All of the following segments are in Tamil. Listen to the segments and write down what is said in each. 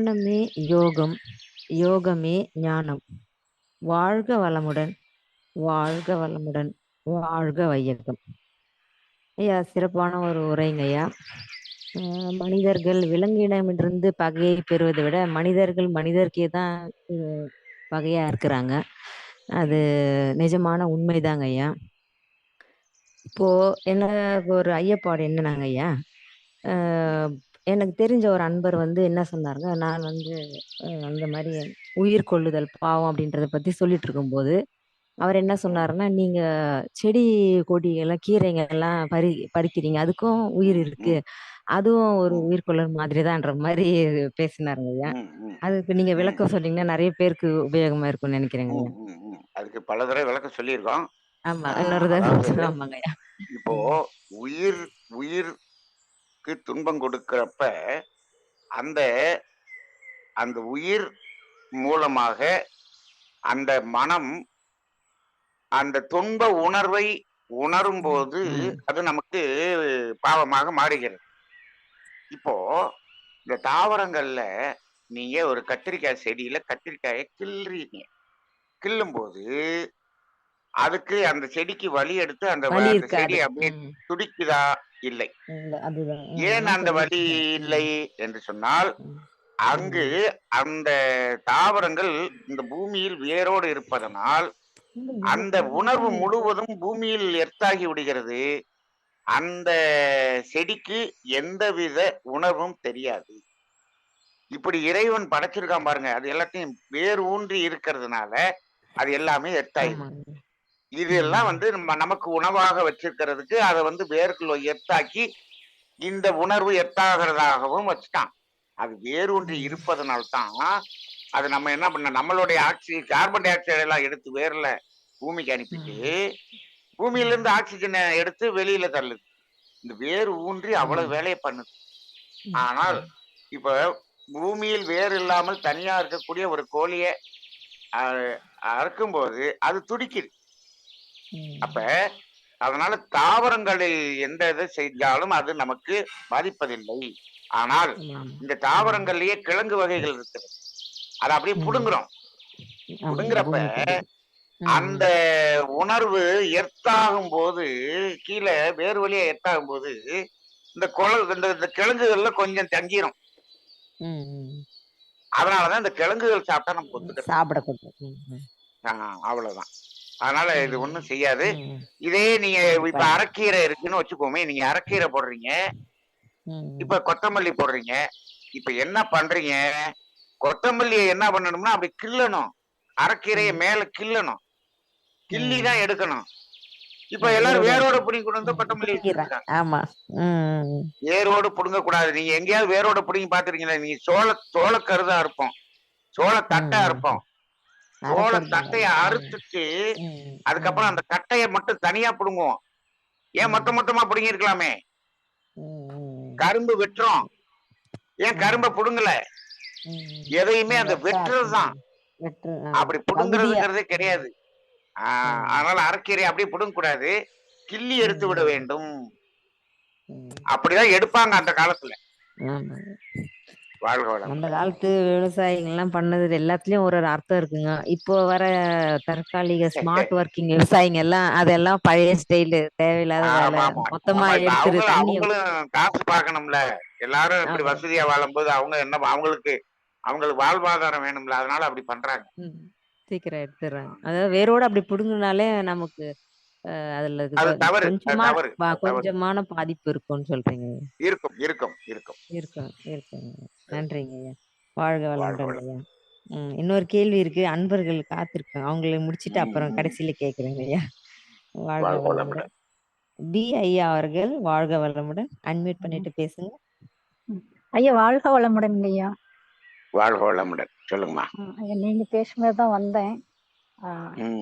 ஞானமே யோகம், யோகமே ஞானம். வாழ்க வளமுடன், வாழ்க வளமுடன், வாழ்க வையகம். ஐயா, சிறப்பான ஒரு உரைங்க ஐயா. மனிதர்கள் விலங்கினமிருந்து பகையை பெறுவதை விட மனிதர்கள் மனிதர்க்கே தான் பகையா இருக்கிறாங்க. அது நிஜமான உண்மைதாங்க ஐயா. இப்போ எனக்கு ஒரு ஐயப்பாடு என்னன்னாங்க ஐயா, எனக்கு தெரிஞ்ச ஒரு அன்பர் வந்து என்ன சொன்னாருங்க, நான் வந்து அந்த மாதிரி உயிர் கொள்ளுதல் பாவம் அப்படின்றத பத்தி சொல்லிட்டு இருக்கும்போது அவர் என்ன சொன்னாருன்னா, நீங்க செடி கொடி எல்லாம் கீரைங்க எல்லாம் பறிக்கிறீங்க, அதுக்கும் உயிர் இருக்கு, அதுவும் ஒரு உயிர்கொள்ளல் மாதிரிதான்ற மாதிரி பேசினாருங்க ஐயா. அதுக்கு நீங்க விளக்கம் சொன்னீங்கன்னா நிறைய பேருக்கு உபயோகமா இருக்கும்னு நினைக்கிறேங்க ஐயா. அதுக்கு பல தடவை விளக்கம் சொல்லியிருக்கோம். ஆமா, இன்னொரு அதாவது தடவை ஆமாங்க ஐயா. இப்போ உயிருக்கு துன்பம் கொடுக்கிறப்ப அந்த அந்த உயிர் மூலமாக அந்த மனம் அந்த துன்ப உணர்வை உணரும் போது அது நமக்கு பாவமாக மாறுகிறது. இப்போ இந்த தாவரங்கள்ல நீங்க ஒரு கத்திரிக்காய் செடியில கத்திரிக்காயை கிள்ளும் போது அதுக்கு அந்த செடிக்கு வலி எடுத்து அந்த செடி அப்படியே துடிக்குதா? இல்லை. ஏன் அந்த வலி இல்லை என்று சொன்னால், அங்கு அந்த தாவரங்கள் இந்த பூமியில் வேரோடு இருப்பதனால் அந்த உணர்வு முழுவதும் பூமியில் எர்த்தாகி விடுகிறது. அந்த செடிக்கு எந்தவித உணர்வும் தெரியாது. இப்படி இறைவன் படைச்சிருக்கான் பாருங்க, அது எல்லாத்தையும் வேர் ஊன்றி இருக்கிறதுனால அது எல்லாமே எர்த்தாயிடும். இதெல்லாம் வந்து நமக்கு உணவாக வச்சிருக்கிறதுக்கு அதை வந்து வேருக்குள்ள எர்த்தாக்கி இந்த உணர்வு எர்த்தாகிறதாகவும் வச்சுட்டான். அது வேரூன்றி இருப்பதனால்தான் அது நம்ம என்ன பண்ண, நம்மளுடைய கார்பன் டை ஆக்சைடு எல்லாம் எடுத்து வேர்ல பூமிக்கு அனுப்பிட்டு பூமியிலிருந்து ஆக்சிஜனை எடுத்து வெளியில தள்ளுது. இந்த வேர் ஊன்றி அவ்வளவு வேலையை பண்ணுது. ஆனால் இப்ப பூமியில் வேர் இல்லாமல் தனியா இருக்கக்கூடிய ஒரு கோழியை அறுக்கும்போது அது துடிக்குது. அப்ப அதனால தாவரங்களில் எந்த இதை செஞ்சாலும் அது நமக்கு பாதிப்பதில்லை. ஆனால் இந்த தாவரங்கள்லயே கிழங்கு வகைகள் இருக்கிறது, அதை அப்படியே புடுங்குறோம். புடுங்குறப்ப அந்த உணர்வு எர்த்தாகும் போது, கீழே வேறு வழியா எர்த்தாகும் போது இந்த கிழங்குகள்ல கொஞ்சம் தங்கிரும். அதனாலதான் இந்த கிழங்குகள் சாப்பிட்டா நமக்கு ஒத்துக்க அவ்வளவுதான். அதனால இது ஒண்ணும் செய்யாது. இதே நீங்க இப்ப அரைக்கீரை இருக்குன்னு வச்சுக்கோமே, நீங்க அரைக்கீரை போடுறீங்க, இப்ப கொத்தமல்லி போடுறீங்க. இப்ப என்ன பண்றீங்க, கொத்தமல்லியை என்ன பண்ணணும்னா அப்படி கிள்ளணும், அரைக்கீரையை மேல கிள்ளணும், கிள்ளிதான் எடுக்கணும். இப்ப எல்லாரும் வேரோட புடிங்கி கொண்டு வந்து கொத்தமல்லி ஆமா, வேரோடு புடுங்க கூடாது. நீங்க எங்கேயாவது வேரோட புடுங்கி பாத்துருக்கீங்களா? நீங்க சோளக்கருதா இருப்போம், சோள தட்டா இருப்போம், சோள தட்டைய அறுத்துட்டு அதுக்கப்புறம் அந்த கட்டைய மட்டும் தனியா புடுங்குவோம். ஏன் மொத்தமா புடுங்கி இருக்கலாமே? கரும்பு வெட்டுறோம், ஏன் கரும்பை புடுங்கல? எதையுமே அந்த வெட்டுறதுதான், அப்படி புடுங்குறதுங்கிறதே கிடையாது. அதனால அரைக்கீரை அப்படியே புடுங்க கூடாது, கிள்ளி எடுத்து விட வேண்டும். அப்படிதான் எடுப்பாங்க அந்த காலத்துல. அந்த காலத்து விவசாயிகள்லாம் பண்ணது எல்லாத்துலயும் ஒரு அர்த்தம் இருக்குங்க. இப்போ வர தற்காலிக ஸ்மார்ட் ஒர்க்கிங் விவசாயிங்க எல்லாம் அதெல்லாம் பழைய ஸ்டைலு, தேவையில்லாத வேலை, மொத்தமா எடுத்துட்டு அவங்களும் காசு பார்க்கணும்ல. எல்லாரும் இப்படி வசதியா வாழும்போது அவங்க என்ன, அவங்களுக்கு வாழ்வாதாரம் வேணும்ல, அதனால அப்படி பண்றாங்க. சீக்கிரம் எடுத்துறாங்க. அதாவது வேரோட அப்படி புடுங்கினாலே நமக்கு அதுல கொஞ்சமான பாதிப்பு இருக்கும்னு சொல்றீங்க? இருக்கும். நன்றிங்க ஐயா, வாழ்க வளமுடன் ஐயா. இன்னொரு கேள்வி இருக்கு, அன்பர்கள் காத்திருக்காங்க, அவங்களை முடிச்சிட்டு அப்புறம் கடைசியில கேக்குறேங்க ஐயா. வாழ்க வளமுடன். பி ஐயா அவர்கள் வாழ்க வளமுடன், அன்மியூட் பண்ணிட்டு பேசுங்க ஐயா. வாழ்க வளமுடன் ஐயா. வாழ்க வளமுடன், சொல்லுங்கம்மா. நீங்க பேசும்போதுதான் வந்தேன்.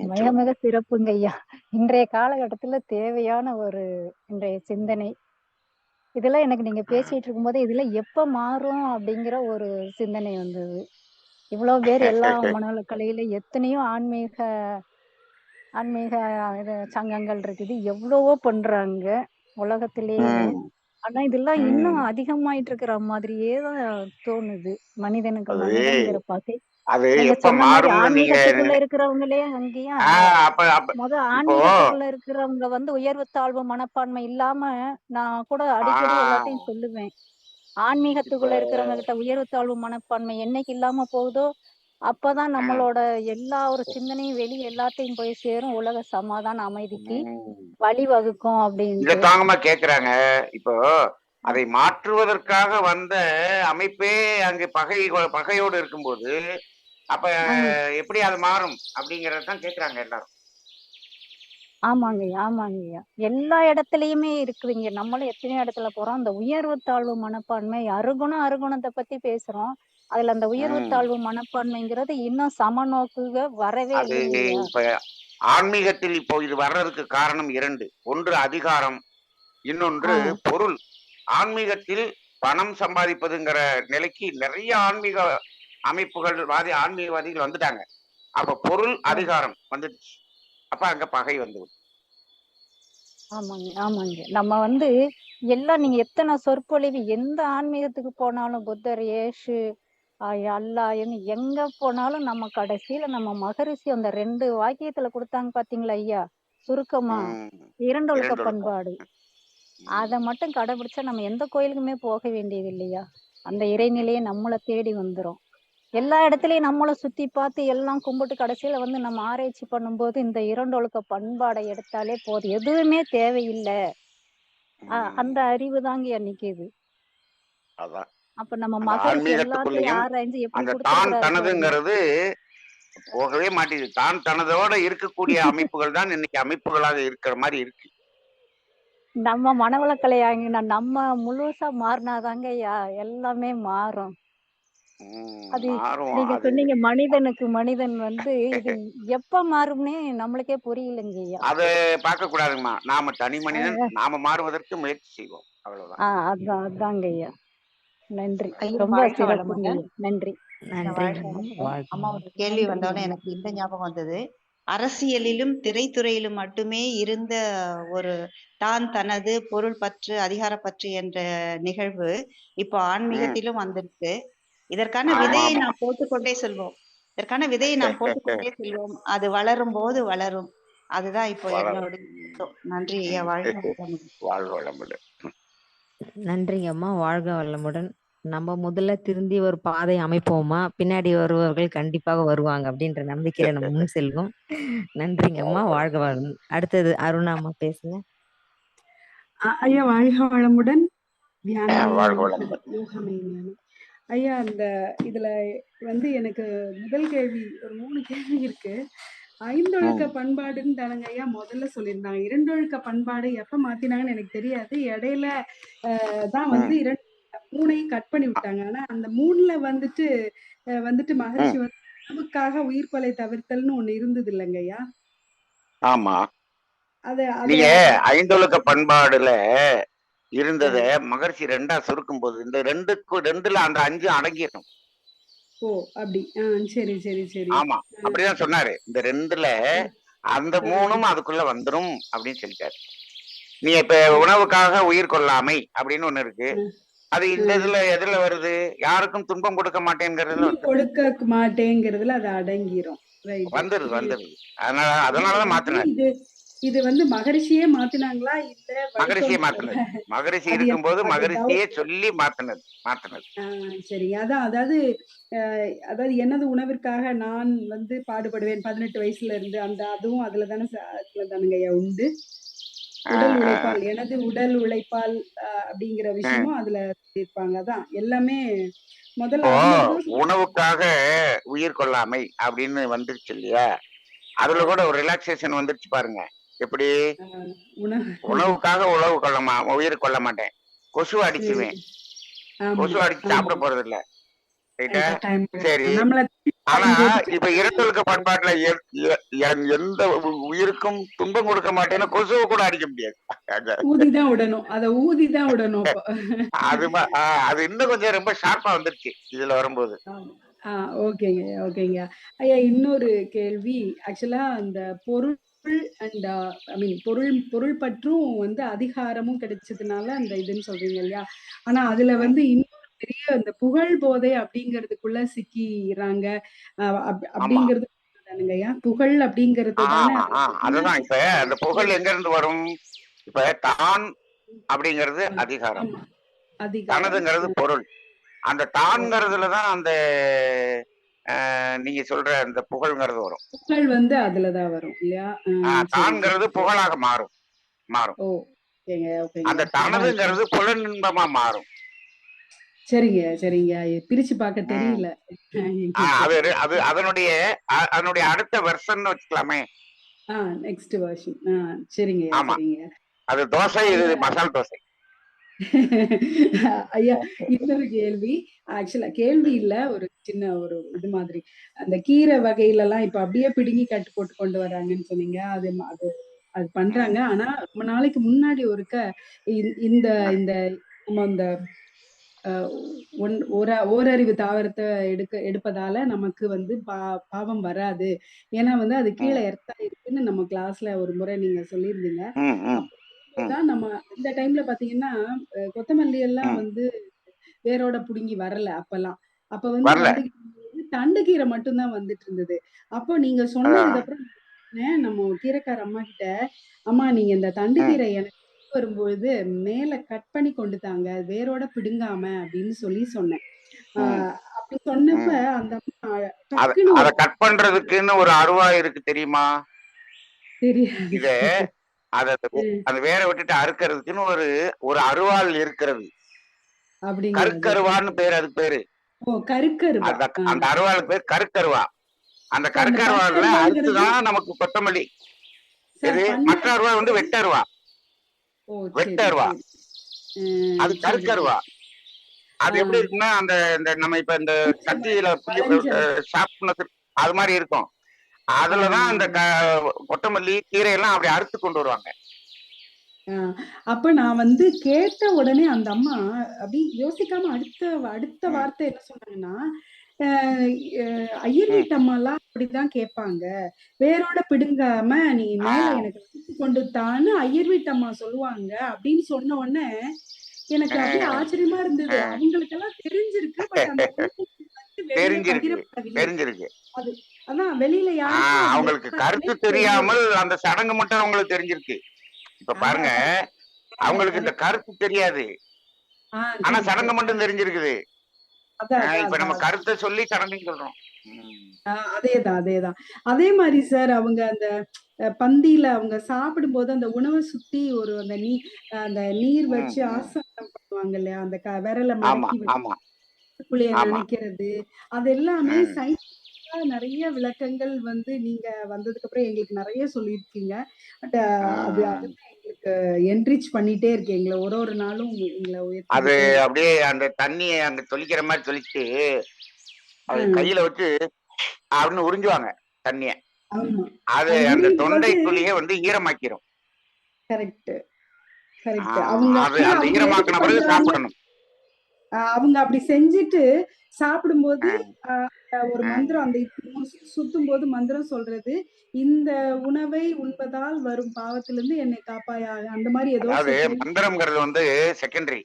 மிக மிக சிறப்புங்க ஐயா. இன்றைய காலகட்டத்துல தேவையான ஒரு இன்றைய சிந்தனை இதெல்லாம் எனக்கு நீங்க பேசிட்டு இருக்கும்போது இதெல்லாம் எப்ப மாறும் அப்படிங்கிற ஒரு சிந்தனை வந்தது. இவ்வளவு பேர் எல்லா மனோலக்கலையில எத்தனையோ ஆன்மீக சங்கங்கள் இருக்குது, எவ்வளவோ பண்றாங்க உலகத்திலேயே. ஆனா இதெல்லாம் இன்னும் ம். அதிகமாயிட்டு இருக்கிற மாதிரியே தான் தோணுது. மனிதனுக்கு அது மனிதன்கிற பகை. அது நீங்க எப்ப சொன்ன மாரி மாறும்னு நீங்க ஆன்மீகத்துக்குள்ள இருக்கிறவங்களே அங்கேயா, ஆ அப்ப அப்ப இப்போ ஆன்மீகத்துக்குள்ள இருக்கிறவங்க வந்து உயர்வு தாழ்வு மனப்பான்மை இல்லாம நான் கூட அடிக்கடி எல்லார்ட்டயும் ஆ சொல்லுவேன். இப்ப ஆன்மீகத்துக்குள்ள இருக்கிறவங்க கிட்ட உயர்வு தாழ்வு மனப்பான்மை என்னைக்கு இல்லாம போகுதோ, அப்பதான் அ, நம்மளோட எல்லா ஒரு சிந்தனையும் வெளிய எல்லாத்தையும் போய் சேரும். உலக சமாதான அமைதிக்கு ம். வழிவகுக்கும் இத அப்படின்ட்டு. தாங்கம்மா கேட்கிறாங்க. இப்போ அதை மாற்றுவதற்காக வந்த அமைப்பே அங்கே பகையோடு இருக்கும்போது, அப்ப ஆ. எப்படி அது மாறும்? அப்படிங்கிறத தான் கேட்கிறாங்க எல்லாரும். ஆமாங்கய்யா, ஆமாங்கய்யா. எல்லா இடத்துலயுமே இருக்குதுங்க. நம்மளும் எத்தனையோ இடத்துல போறோம். அந்த உயர்வு தாழ்வு மனப்பான்மை, அருகுணம், அருகுணத்த பத்தி பேசுறோம். அதுல அந்த உயர்வு ம். தாழ்வு மனப்பான்மைங்கிறது இன்னும் சமநோக்குக வரவே அது இல்லைங்கய்யா. இப்ப ஆன்மீகத்தில் இப்போ இது வர்றதுக்கு காரணம் 2. ஒன்று அதிகாரம், ஆ, இன்னொன்று பொருள். ஆன்மீகத்தில் பணம் சம்பாதிப்பதுங்கிற நிலைக்கு நெறைய ஆன்மீகவாதிகள் வந்துட்டாங்க. அப்ப பொருள், ஆ. அதிகாரம் வந்துடுச்சு. அப்ப அங்க பகை வந்துரும். ஆமாங்க, ஆமாங்க. நம்ம வந்து எல்லாம் நீங்க எத்தன சொற்பொழிவு எந்த ஆன்மீகத்துக்கு போனாலும் புத்தர், இயேசு, அல்லாஹ் எங்க போனாலும் நம்ம கடைசியில நம்ம மகரிஷி அந்த 2 வாக்கியத்துல குடுத்தாங்க பாத்தீங்களா ஐயா? சுருக்கமா, ம். இரண்டொழுக்க இரண்டொழுக்கம். பண்பாடு. அத ம். மட்டும் கடைபிடிச்சா நம்ம எந்த கோயிலுக்குமே போக வேண்டியது இல்லையா? அந்த இறைநிலையே நம்மள தேடி வந்துரும். எல்லா இடத்துலயும் நம்மள சுத்தி பார்த்து எல்லாம் கும்பிட்டு கடைசியில வந்து நம்ம ஆராய்ச்சி பண்ணும்போது, இந்த இரண்டொழுக்க பண்பாட எடுத்தாலே போதும். எதுவுமே தேவையில்ல. அந்த ம். அறிவு தாங்கய்யா நிக்குது. அதான். அப்ப நம்ம அந்த மகரிஷி எல்லாத்தையும் ஆன்மீகத்துக்குள்ளயும் ஆராய்ஞ்சு எப்படி அந்த தான் குடுத்திருக்கிறாரு பாருங்க. தனதுங்கிறது போகவே மாட்டேங்குது. தான் தனதோட இருக்கக்கூடிய அமைப்புகள் தான் இன்னைக்கு அமைப்புகளாக இருக்கிற மாரி இருக்கு. நம்ம மனவளக்கலையாங்கினா நம்ம முழுசா மாறினாதாங்கய்யா எல்லாமே மாறும். அது மாறும். நீங்க அது சொன்னீங்க மனிதனுக்கு மனிதன் வந்து இது எப்ப மாறும்னே நம்மளுக்கே புரியலங்கய்யா. அத பார்க்கக்கூடாதுங்கம்மா. நாம தனி மனிதன், நாம மாறுவதற்கு முயற்சி செய்வோம். அவ்வளவுதான். அதாங்கய்யா. நன்றி. ஐயா ரொம்ப வாழ்க வளமுடன். சிறப்புங்கய்யா. நன்றி. வாழ்க நன்றிங்கம்மா. வளமுடன். வாழ்க அம்மா ஒரு வளமுடன். கேள்வி வந்தோனே நன்றிங்கய்யா. எனக்கு இந்த ஞாபகம் வந்தது. அரசியலிலும் திரைத்துறையிலும் மட்டுமே இருந்த ஒரு தான் தனது பொருள் பற்று, அதிகாரப்பற்று என்ற நிகழ்வு இப்போ ம். ஆன்மீகத்திலும் வந்திருக்கு. இதற்கான ஆமா, விதையை ஆமா. நாம் போட்டுக்கொண்டே செல்வோம். இதற்கான விதையை நாம் போட்டுக்கொண்டே செல்வோம். அது வளரும்போது வளரும். அதுதான் இப்போ வளரும். என்னோட நன்றி ஐயா. ம். வாழ்க வளமுடன். வாழ்க வளமுடன். நன்றிங்கம்மா. வாழ்க வளமுடன். நம்ம முதல்ல திருந்தி ஒரு பாதை அமைப்போமா, பின்னாடி வருபவர்கள் கண்டிப்பாக வருவாங்க அப்படின்ற நம்பிக்கையில நம்ம முன் செல்வோம். நன்றிங்கம்மா. வாழ்க வாழ்க வளமுடன். வளமுடன். அடுத்தது அருணாம்மா பேசுங்க. ஐயா வாழ்க வளமுடன். தியானமே வாழ்க வளமுடன். யோகமே ஞானம். ஐயா அந்த இதுல வந்து எனக்கு முதல் கேள்வி ஒரு 3 கேள்வி இருக்கு. 5 ஒழுக்க ம். பண்பாடுன்னு தானங்க ஐயா முதல்ல சொல்லியிருந்தாங்க. 2 ஒழுக்க பண்பாடு எப்ப மாத்தினாங்கன்னு எனக்கு தெரியாது. இடையில தான் வந்து ம். 3யும் கட் பண்ணி விட்டாங்க. ஆனா அந்த 3ல வந்துட்டு ம். மகரிஷி வந்து உணவுக்காக உயிர் கொலை தவிர்த்தல்னு ஒண்ணு இருந்தது இல்லைங்க ஐயா? ஆமா. அத அத நீங்க அத ஐந்தொழுக்க பண்பாடுல இருந்தத அ மகரிஷி 2ஆ சுருக்கும்போது, இந்த 2ல அந்த 5 அடங்கிரும். ஓ! அப்படி. சரி, சரி, சரி. ஆமா. அப்படிதான் சொன்னாரு. இந்த 2ல அ, அந்த அ, 3ம் அதுக்குள்ள வந்துரும் அப்படின்னு சொல்லிட்டாரு. நீ இப்ப அ, உணவுக்காக உயிர் கொள்ளாமை அப்படின்னு ஒண்ணு இருக்கு. அ, அது அ. இந்த எதுல வருது? யாருக்கும் துன்பம் கொடுக்க மாட்டேங்கிறதுல துணி வந்துருது. கொடுக்க மாட்டேங்கிறதுல அது அடங்கிரும். ரைட்டு. வந்துருது, இது வந்துருது. அதனால இது அதனால தான் வந்து மாத்துனாரு. இது இது வந்து மகரிஷியே மாத்துனாங்களா? இல்ல மகரிஷியே வழித்தோன்றல் மாத்துனது. மகரிஷி அது எனக்கு இருக்கும்போது அது மகரிஷியே சொல்லி மாத்துனது. மாத்துனது. ஆ சரிங்க. அதாவது அ அதாவது எனது உணவிற்காக நான் வந்து பாடுபடுவேன் 18 வயசுல இருந்து அதுவும் அதுல தானே அதுல தானங்கய்யா உண்டு. அ, உடல் அ, அ. உழைப்பால் எனது உடல் உழைப்பால் அப்படிங்கிற ம். விஷயமும் அதுல சொல்லியிருப்பாங்க. அதான் எல்லாமே முதல்ல இப்போ அதுல தான் உணவுக்காக உயிர் கொள்ளாமை அப்படின்னு வந்துருச்சு இல்லையா? அதுல கூட ஒரு ரிலாக்சேஷன் வந்துருச்சு பாருங்க. எப்படி? அ உணவு உணவுக்காக உயிர் கொள்ள மாட்டேன். கொசுவ ம். அடிச்சுருவேன். ஆமா, கொசு அடிச்சு ஆமா. சாப்பிட போறதில்ல. ரைட்டா? கட்டாயம். சரி. நம்மள ஆனா, பாடம் போட்டுட்டு இப்ப இரண்டொழுக்க பண்பாட்டுல எ எ எந்த உயிருக்கும் துன்பம் கொடுக்க மாட்டேன்னு கொசுவ கூட அடிக்க முடியாது. அங்க. ஊதி தான் விடணும். அத ஊதி தான் விடணும் அப்ப. அது இன்னும் கொஞ்சம் ரொம்ப ஷார்ப்பா வந்துருச்சு. இதுல வரும்போது. ஆமா. ஆ ஓகேங்க, ஓகேங்க. ஐயா இன்னொரு கேள்வி. ஆக்சுவலா அந்த பொருள் அண்ட் ஐ மீன் பொருள் பற்றும் வந்து அதிகாரமும் கிடைச்சதுனால அந்த இதுன்னு சொல்றீங்க இல்லையா? ஆனா அதுல வந்து இன்னொரு பெரிய அந்த புகழ் போதை அப்படிங்கிறதுக்குள்ள சிக்கிறாங்க. அப்படிங்கிறது தானுங்கய்யா? புகழ் அப்படிங்கிறது தானே அதுதான். இப்ப அந்த புகழ் எங்க இருந்து வரும்? இப்ப தான் அப்படிங்கிறது அதிகாரம், ஆமா, அதிகாரம். தனதுங்கிறது பொருள். அந்த தான்ங்கிறதுலதான் அந்த நீங்க சொல்ற அந்த புகழ்ங்கிறது வரும். புகழ் வந்து அதுலதான் வரும் இல்லையா? தான்ங்கிறது புகழாக மாறும். ஓ, ஓகேங்க, ஓகேங்க. அந்த தனதுங்கிறது புலனின்பமா மாறும். சரிங்க, சரிங்க. பிரிச்சு பார்க்க தெரியல. அது அதனுடைய அடுத்த வெர்ஷன் வச்சுக்கலாமே. Next version. சரிங்க, ஆமா. சரிங்க. அது தோசை, இது மசால் தோசை. ஐயா, இன்னொரு கேள்வி. ஆக்சுவலா கேள்வி இல்ல, ஒரு சின்ன ஒரு இது மாதிரி. அந்த கீரை வகையில எல்லாம் இப்ப அப்படியே பிடுங்கி கட்டு போட்டு கொண்டு வராங்கன்னு சொன்னீங்க. அது அது அது பண்றாங்க. ஆனா ரொம்ப நாளைக்கு முன்னாடி ஒருக்க இந்த இந்த நம்ம இந்த ஓரறிவு தாவரத்தை எடுப்பதால நமக்கு வந்து பாவம் வராது. ஏன்னா வந்து அது கீழே எர்த்தா இருக்குன்னு நம்ம கிளாஸ்ல ஒரு முறை நீங்க சொல்லியிருந்தீங்க. அப்பதான் நம்ம இந்த டைம்ல பாத்தீங்கன்னா கொத்தமல்லி எல்லாம் வந்து வேரோட புடுங்கி வரல அப்பெல்லாம். அப்ப வந்து தண்டு கீரை மட்டும்தான் வந்துட்டு இருந்தது. அப்போ நீங்க சொன்னதுக்கு அப்புறம் நம்ம கீரைக்கார அம்மா கிட்ட, அம்மா நீங்க இந்த தண்டு கீரை எனக்கு வரும்பொழுது மேல கட் பண்ணி கொண்டு தாங்க, வேரோட பிடுங்காம அப்படின்னு சொன்னேன். அப்படி சொன்னப்ப அந்த அம்மா டக்குன்னு அத கட் பண்றதுக்குன்னு ஒரு அருவா இருக்கு தெரியுமா? தெரியாது. இத அத வேற விட்டுட்டு அறுக்கிறதுக்குன்னு ஒரு அருவாள் இருக்கிறது. கருக்கருவான்னு பேரு, அதுக்கு பேரு. கருக்கருவா. அந்த அருவாளுக்கு பேர் கருக்கருவா. அந்த கருக்கருவால அறுத்துதான் நமக்கு கொத்தமல்லி. இது மற்ற அருவா வந்து வெட்டருவா. வெட்டருவா, அது கருக்கருவா. அது எப்படி இருக்குன்னா அந்த நம்ம இப்ப இந்த கத்தியில ஷார்ப்னஸ் அது மாதிரி இருக்கும். அதுலதான் அந்த கொத்தமல்லி கீரை எல்லாம் அப்படி அறுத்து கொண்டு வருவாங்க. அப்ப நான் வந்து கேட்ட உடனே அந்த அம்மா அப்படி யோசிக்காம அடுத்த வார்த்தை என்ன சொன்னாங்கன்னா, ஐயர் வீட்டு அம்மா எல்லாம் அப்படிதான் கேட்பாங்க, வேரோட பிடுங்காம நீ மேல எனக்கு கொண்டு தான்னு ஐயர் வீட்டு அம்மா சொல்லுவாங்க அப்படின்னு சொன்ன உடனே எனக்கு அப்படியே ஆச்சரியமா இருந்தது. அவங்களுக்கு எல்லாம் தெரிஞ்சிருக்கு, பட் அந்த தெரிஞ்சிருக்கு. அது அதான் வெளியில யாருக்கும் அவங்களுக்கு கருத்து தெரியாமல் அந்த சடங்கு மட்டும் அவங்களுக்கு தெரிஞ்சிருக்கு. இப்ப பாருங்க, அவங்களுக்கு இந்த கருத்து தெரியாது, ஆனா சடங்கு மட்டும் தெரிஞ்சிருக்குது. இப்ப நம்ம கருத்தை சொல்லி சடங்கு சொல்றோம். அதேதான். அதே மாதிரி சார் அவங்க அந்த பந்தியில அவங்க சாப்பிடும் போது அந்த உணவை சுத்தி அந்த நீர் வச்சு ஆசனம் பண்ணுவாங்க இல்லையா? அந்த விரல மடக்கி புளிய நினைக்கிறது, அது எல்லாமே சயின்டிஃபிக்கா நிறைய விளக்கங்கள் வந்து நீங்க வந்ததுக்கு அப்புறம் எங்களுக்கு நிறைய சொல்லியிருக்கீங்க. பட் அது எங்களுக்கு என்ரிச் பண்ணிட்டே இருக்கு எங்களை, ஒரு நாளும் எங்களை உயர்த்தி. அது அப்படியே அந்த தண்ணியை அங்க தொளிக்கிற மாதிரி தொளிச்சு அது கையில வச்சு அப்படின்னு உறிஞ்சுவாங்க தண்ணிய. அது அந்த தொண்டைக்குள்ளேயே வந்து ஈரமாக்கிரும். கரெக்ட். அந்த ஈரமாக்கின பிறகு சாப்பிடணும். அவங்க அப்படி செஞ்சுட்டு சாப்பிடும்போது ஒரு மந்திரம், அந்த சுத்தும் போது மந்திரம் சொல்றது, இந்த உணவை உண்பதால் வரும் பாவத்திலிருந்து என்னை காப்பாயா, அந்த மாதிரி ஏதோ. அதாவது மந்திரம்ங்கிறது வந்து செகண்டரி.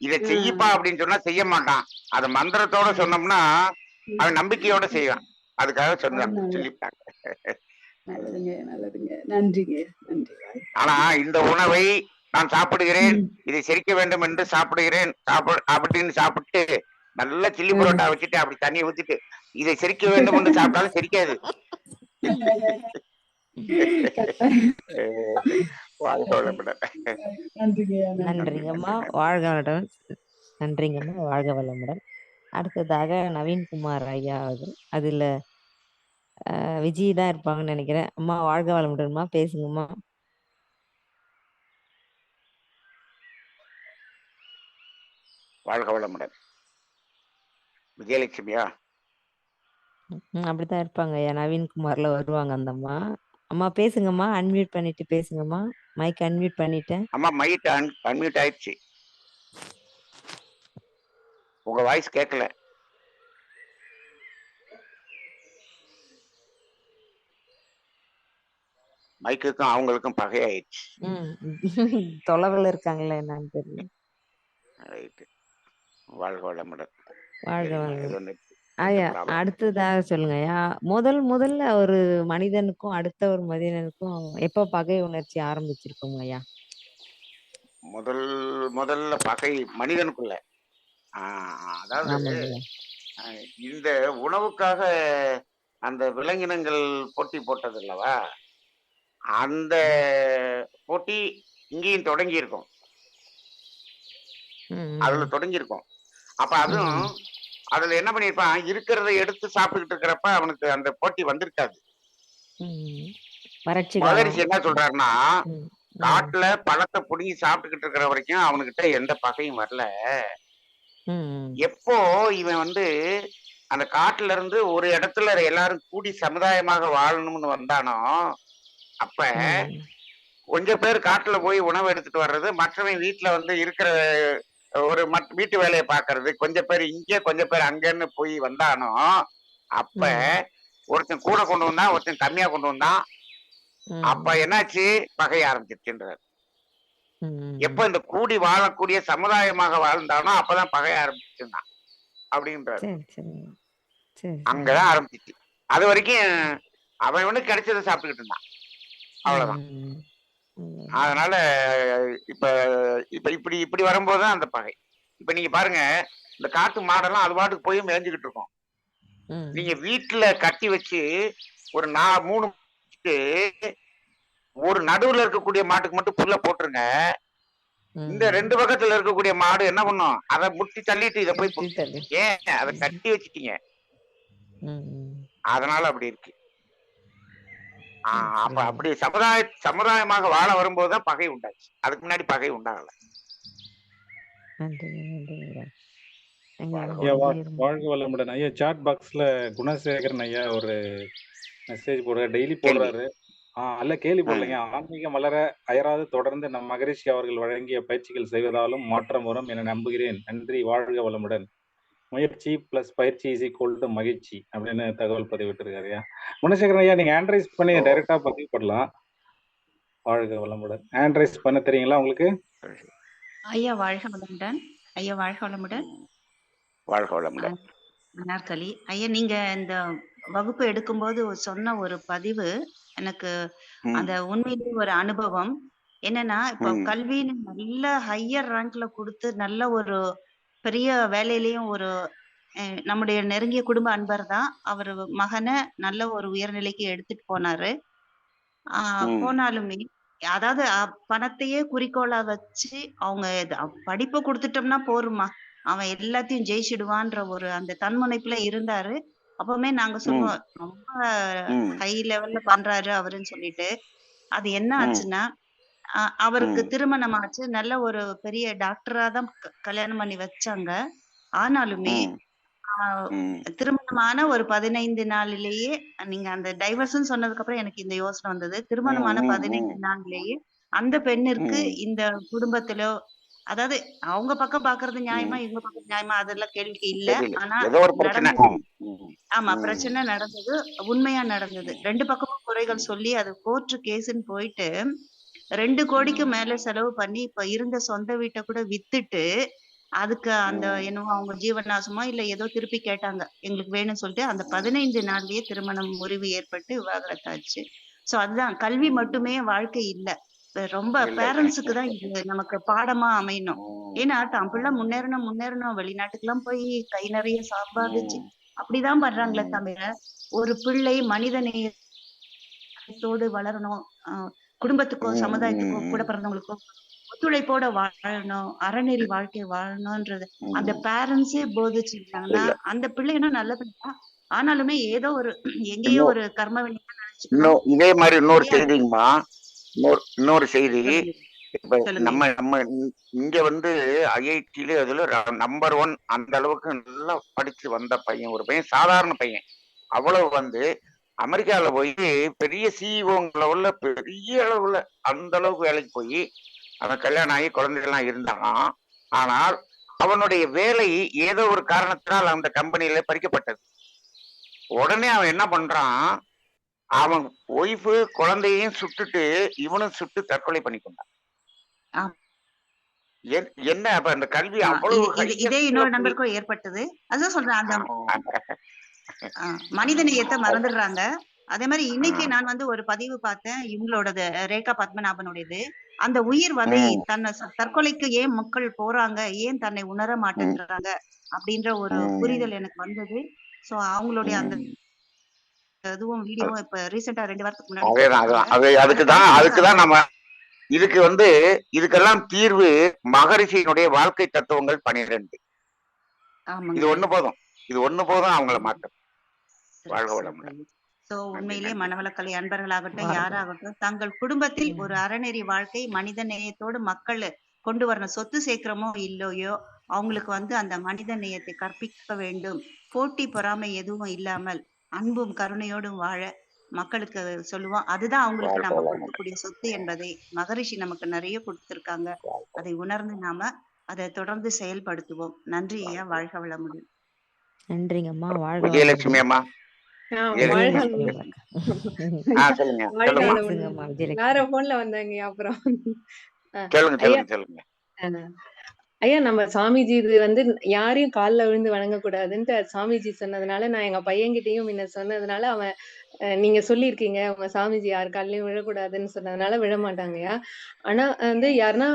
இதை செய்யப்பா அப்படின்னு சொன்னா செய்ய மாட்டான். அது மந்திரத்தோட சொன்னோம்னா அவன் நம்பிக்கையோட செய்வான். அதுக்காக சொல்லிட்டாங்க. நல்லதுங்க. நன்றிங்க. ஆனா இந்த உணவை நான் சாப்பிடுகிறேன், இதை செரிக்க வேண்டும் என்று சாப்பிடுகிறேன் அப்படின்னு சாப்பிட்டு நல்ல சில்லி புரோட்டா வச்சுட்டு அப்படி தண்ணியை ஊத்திட்டு இதை செரிக்க வேண்டும் என்று சாப்பிட்டாலும் செரிக்காது. நன்றிங்கம்மா, வாழ்க வளமுடன். நன்றிங்கம்மா, வாழ்க வளமுடன். அடுத்ததாக நவீன்குமார் ஐயா அவர்கள், அதுல விஜய் தான் இருப்பாங்கன்னு நினைக்கிறேன். அம்மா வாழ்க வளமுடன்மா, பேசுங்கம்மா. வாழ்க வளமுடன். விஜயலட்சுமியா? அப்படித்தான் இருப்பாங்க ஐயா. நவீன்குமார்ல வருவாங்க அந்த அம்மா. அம்மா பேசுங்கம்மா, அன்மியூட் பண்ணிட்டு பேசுங்கம்மா. மைக் அன்மியூட் பண்ணிட்டேன். அம்மா மைக் அன்மியூட் ஆயிடுச்சு, உங்க வாய்ஸ் கேட்கல. மைக்குக்கும் அவங்களுக்கும் பகையாயிடுச்சு. தொலைவில் இருக்காங்களா என்னன்னு தெரியல. ரைட்டு. வாழ்க வளமுடன். வாழ்க சரிம்மா, வளமுடன். இது ஒன்று ஐயா ப்ராப்ளம். அடுத்ததாக சொல்லுங்க ஐயா. முதல்ல ஒரு மனிதனுக்கும் அடுத்த ஒரு மனிதனுக்கும் எப்போ பகை உணர்ச்சி ஆரம்பிச்சிருக்கோங்க ஐயா? முதல்ல பகை மனிதனுக்குள்ள. அதாவது ஆமாங்க. இந்த உணவுக்காக அந்த விலங்கினங்கள் போட்டி போட்டது அல்லவா, அந்த போட்டி இங்கேயும் தொடங்கி இருக்கும். அதுல தொடங்கி இருக்கும். அப்ப அதுவும் அதுல என்ன பண்ணிருப்பான், இருக்கிறத எடுத்து சாப்பிட்டுக்கிட்டு இருக்கிறப்ப அவனுக்கு அந்த போட்டி வந்திருக்காது. மகரிஷி என்ன சொல்றாருன்னா, காட்டுல பழத்தை புடுங்கி சாப்பிட்டுக்கிட்டு இருக்கிற வரைக்கும் அவனுக்கிட்ட எந்த பகையும் வரல. எப்போ இவன் வந்து அந்த காட்டுல இருந்து ஒரு இடத்துல எல்லாரும் கூடி சமுதாயமாக வாழணும்னு வந்தானோ, அப்ப கொஞ்சம் பேர் காட்டுல போய் உணவு எடுத்துட்டு வர்றது, மற்றவன் வீட்டுல வந்து இருக்கிற ஒரு வீட்டு வேலையை பாக்குறது, கொஞ்சம் பேர் இங்க கொஞ்சம் பேர் அங்கன்னு போய் வந்தானோ, அப்ப ஒருத்தன் கூட கொண்டு வந்தான், ஒருத்தன் கம்மியா கொண்டு வந்தான். அப்ப என்னாச்சு, பகை ஆரம்பிச்சிருச்சுன்றார். எப்ப இந்த கூடி வாழக்கூடிய சமுதாயமாக வாழ்ந்தானோ அப்பதான் பகை ஆரம்பிச்சுதான் அப்படின்றார். அங்கதான் ஆரம்பிச்சிச்சு. அது வரைக்கும் அவன் கிடைச்சதை சாப்பிட்டுக்கிட்டு இருந்தான், அவ்வளவுதான். அதனால இப்ப இப்ப இப்படி இப்படி வரும்போதுதான் அந்த பகை. இப்ப நீங்க பாருங்க, இந்த காட்டு மாடெல்லாம் அது பாட்டுக்கு போய் மேய்ஞ்சுக்கிட்டு இருக்கோம். நீங்க வீட்டுல கட்டி வச்சு ஒரு 3 ஒரு நடுவுல இருக்கக்கூடிய மாட்டுக்கு மட்டும் புல்ல போட்டுருங்க. இந்த 2 பக்கத்துல இருக்கக்கூடிய மாடு என்ன பண்ணும், அதை முட்டி தள்ளிட்டு இதை போய் ஏன் அதை கட்டி வச்சுட்டீங்க, அதனால அப்படி இருக்கு. அப்ப அப்படி சமுதாயமாக வாழ வரும்போதுதான் பகை உண்டாச்சு. அதுக்கு முன்னாடி பகை உண்டாகல. வாழ்க வளமுடன் ஐயா. சாட் பாக்ஸ்ல குணசேகரன் ஐயா ஒரு மெசேஜ் போடுறாரு, டெய்லி போடுறாரு. அல்ல கேள்வி போடலைங்க. ஆன்மீகம் வளர அயராது தொடர்ந்து நம் மகரிஷி அவர்கள் வழங்கிய பயிற்சிகள் செய்வதாலும் மாற்றம் வரும் என நம்புகிறேன். நன்றி, வாழ்க வளமுடன். முயற்சி பிளஸ் பயிற்சி இஸ் ஈக்குவல் டு மகிழ்ச்சி அப்படின்னு தகவல் பதிவிட்டிருக்காரு ஐயா. குணசேகரன் ஐயா, நீங்க ஹேண்ட் பண்ணி டைரக்டா பதிவுப்படலாம். வாழ்க வளமுடன். ஹேண்ட் பண்ண தெரியுங்களா உங்களுக்கு? ஐயா வாழ்க வளமுடன். ஐயா வாழ்க வளமுடன். வாழ்க வளமுடன். நாற்காலி ஐயா, நீங்க இந்த வகுப்பு எடுக்கும்போது சொன்ன ஒரு பதிவு எனக்கு அந்த உண்மையிலேயே ஒரு அனுபவம் என்னன்னா, இப்போ கல்வின்னு நல்ல ஹையர் ரேங்க்ல கொடுத்து நல்ல ஒரு பெரிய வேலையிலயும் ஒரு நம்முடைய நெருங்கிய குடும்ப அன்பர் தான் அவர் மகனை நல்ல ஒரு உயர்நிலைக்கு எடுத்துட்டு போனாரு. போனாலுமே அதாவது பணத்தையே குறிக்கோளா வச்சு அவங்க படிப்பை கொடுத்துட்டோம்னா போருமா, அவன் எல்லாத்தையும் ஜெயிச்சிடுவான்ற ஒரு அந்த தன்முனைப்புல இருந்தாரு. அப்பவுமே நாங்க சொல்லுவோம், ரொம்ப ஹை லெவல்ல பண்றாரு அவருன்னு சொல்லிட்டு. அது என்ன ஆச்சுன்னா, அவருக்கு திருமணம் ஆச்சு. நல்ல ஒரு பெரிய டாக்டரா தான் கல்யாணம் பண்ணி வச்சாங்க. ஆனாலுமே திருமணமான ஒரு 15 நாளிலேயே, நீங்க அந்த டைவர்ஸ்ன்னு சொன்னதுக்கு அப்புறம் எனக்கு இந்த யோசனை வந்தது. திருமணமான 15 நாளிலேயே அந்த பெண்ணிற்கு இந்த குடும்பத்திலோ, அதாவது அவங்க பக்கம் பாக்குறது நியாயமா, இவங்க பக்கம் நியாயமா, அதெல்லாம் கேள்விக்கு இல்ல. ஆனா ஆமா, பிரச்சனை நடந்தது, உண்மையா நடந்தது. 2 பக்கமும் குறைகள் சொல்லி அது கோர்ட் கேஸ்ன்னு போயிட்டு 2 கோடிக்கு மேல செலவு பண்ணி இப்ப இருந்த சொந்த வீட்டை கூட வித்துட்டு, அதுக்கு அந்த என்னவோ அவங்க ஜீவநாசமோ இல்ல ஏதோ திருப்பி கேட்டாங்க, எங்களுக்கு வேணும்னு சொல்லிட்டு அந்த 15 நாள்லயே திருமணம் முறிவு ஏற்பட்டு விவாகரத்தாச்சு. சோ அதுதான், கல்வி மட்டுமே வாழ்க்கை இல்ல. ரொம்ப பேரண்ட்ஸுக்கு தான் இது நமக்கு பாடமா அமையணும். ஏன்னா தான் பிள்ளை முன்னேறணும் வெளிநாட்டுக்கு எல்லாம் போய் கை நிறைய சம்பாதிச்சு அப்படிதான் பண்றாங்களே தவிர, ஒரு பிள்ளை மனிதநேயத்தோடு வளரணும், குடும்பத்துக்கோ சமுதாயத்துக்கோ கூட பிறந்தவங்களுக்கோ ஒத்துழைப்போட வாழணும், அறநெறி வாழ்க்கை வாழணும்ன்றது அந்த பேரண்ட்ஸே போதிச்சிருந்தாங்கன்னா அந்த பிள்ளைன்னா நல்ல பிள்ளை. ஆனாலுமே ஏதோ ஒரு எங்கேயோ ஒரு கர்ம வினையா நினைச்சுக்கணும். இதே மாதிரி இன்னொரு செய்தி, இப்ப நம்ம இங்க வந்து ஐஐடில அதுல நம்பர் 1 அந்த அளவுக்கு நல்லா படிச்சு வந்த பையன், ஒரு பையன் சாதாரண பையன், அவ்வளவு வந்து அமெரிக்கால போய் பெரிய சிஇஓ உள்ள பெரிய அளவுல அந்த அளவுக்கு வேலைக்கு போய் அவன் கல்யாணம் ஆகி குழந்தைகள்லாம் இருந்தான். ஆனால் அவனுடைய வேலை ஏதோ ஒரு காரணத்தினால் அந்த கம்பெனியில பறிக்கப்பட்டது. உடனே அவன் என்ன பண்றான், அவன் ஒய்ஃபு குழந்தையையும் சுட்டுட்டு இவனும் சுட்டு தற்கொலை பண்ணி கொண்டான். ஆம். என்ன அப்ப அந்த கல்வி ஆ, அவ்வளவு இதே இன்னொரு நண்பருக்கும் ஏற்பட்டது. அதுதான் சொல்றேன், அந்த மனித நேயத்தை மறந்துடுறாங்க. அதே மாதிரி இன்னைக்கு நான் வந்து ஒரு பதிவு பார்த்தேன், இவங்களோடது ரேகா பத்மநாபனுடையது. அந்த உயிர் வதை தன்னை தற்கொலைக்கு ஏன் மக்கள் போறாங்க, ஏன் தன்னை உணர மாட்டேன்றாங்க அப்படின்ற ஒரு புரிதல் எனக்கு வந்தது. சோ அவங்களுடைய அந்த இதுவும் வீடியோவும் இப்ப ரீசெண்டா 2 வாரத்துக்கு முன்னாடி அதேதான் அதுக்குதான் நம்ம இதுக்கு வந்து இதுக்கெல்லாம் தீர்வு மகரிஷியினுடைய வாழ்க்கை தத்துவங்கள் 12. இது ஒண்ணு போதும் அவங்கள மாற்ற. வாழ்க வளமுடன். சோ உண்மையிலேயே மனவளக்கலை அன்பர்களாகட்டும், யாராகட்டும், தங்கள் குடும்பத்தில் ஒரு அறநெறி வாழ்க்கை மனித நேயத்தோடு மக்கள் கொண்டு வரணும். சொத்து சேர்க்கிறோமோ இல்லையோ, அவங்களுக்கு வந்து அந்த மனித நேயத்தை கற்பிக்க வேண்டும். போட்டி பொறாமை எதுவும் இல்லாமல் அன்பும் கருணையோடும் வாழ மக்களுக்கு சொல்லுவோம். அதுதான் அவங்களுக்கு நம்ம கொடுக்கக்கூடிய சொத்து என்பதை மகரிஷி நமக்கு நிறைய கொடுத்திருக்காங்க. அதை உணர்ந்து நாம அதை தொடர்ந்து செயல்படுத்துவோம். நன்றி ஐயா, வாழ்க வளமுடன். நன்றிங்கம்மா. வாழ்க விஜயலட்சுமி அம்மா. வேற போன்ல வந்தாங்க. அப்புறம் சொல்லுங்க. ஐயா, நம்ம சாமிஜி இது வந்து யாரையும் கால்ல விழுந்து வணங்க கூடாதுன்ட்டு சாமிஜி சொன்னதுனால, நான் எங்க பையன்கிட்டயும் முன்ன சொன்னதுனால, அவன் நீங்க சொல்லியிருக்கீங்க உங்க சாமிஜி யார் கால்லயும் விழக்கூடாதுன்னு சொன்னதுனால விழ மாட்டாங்கய்யா. ஆனா வந்து யாருன்னா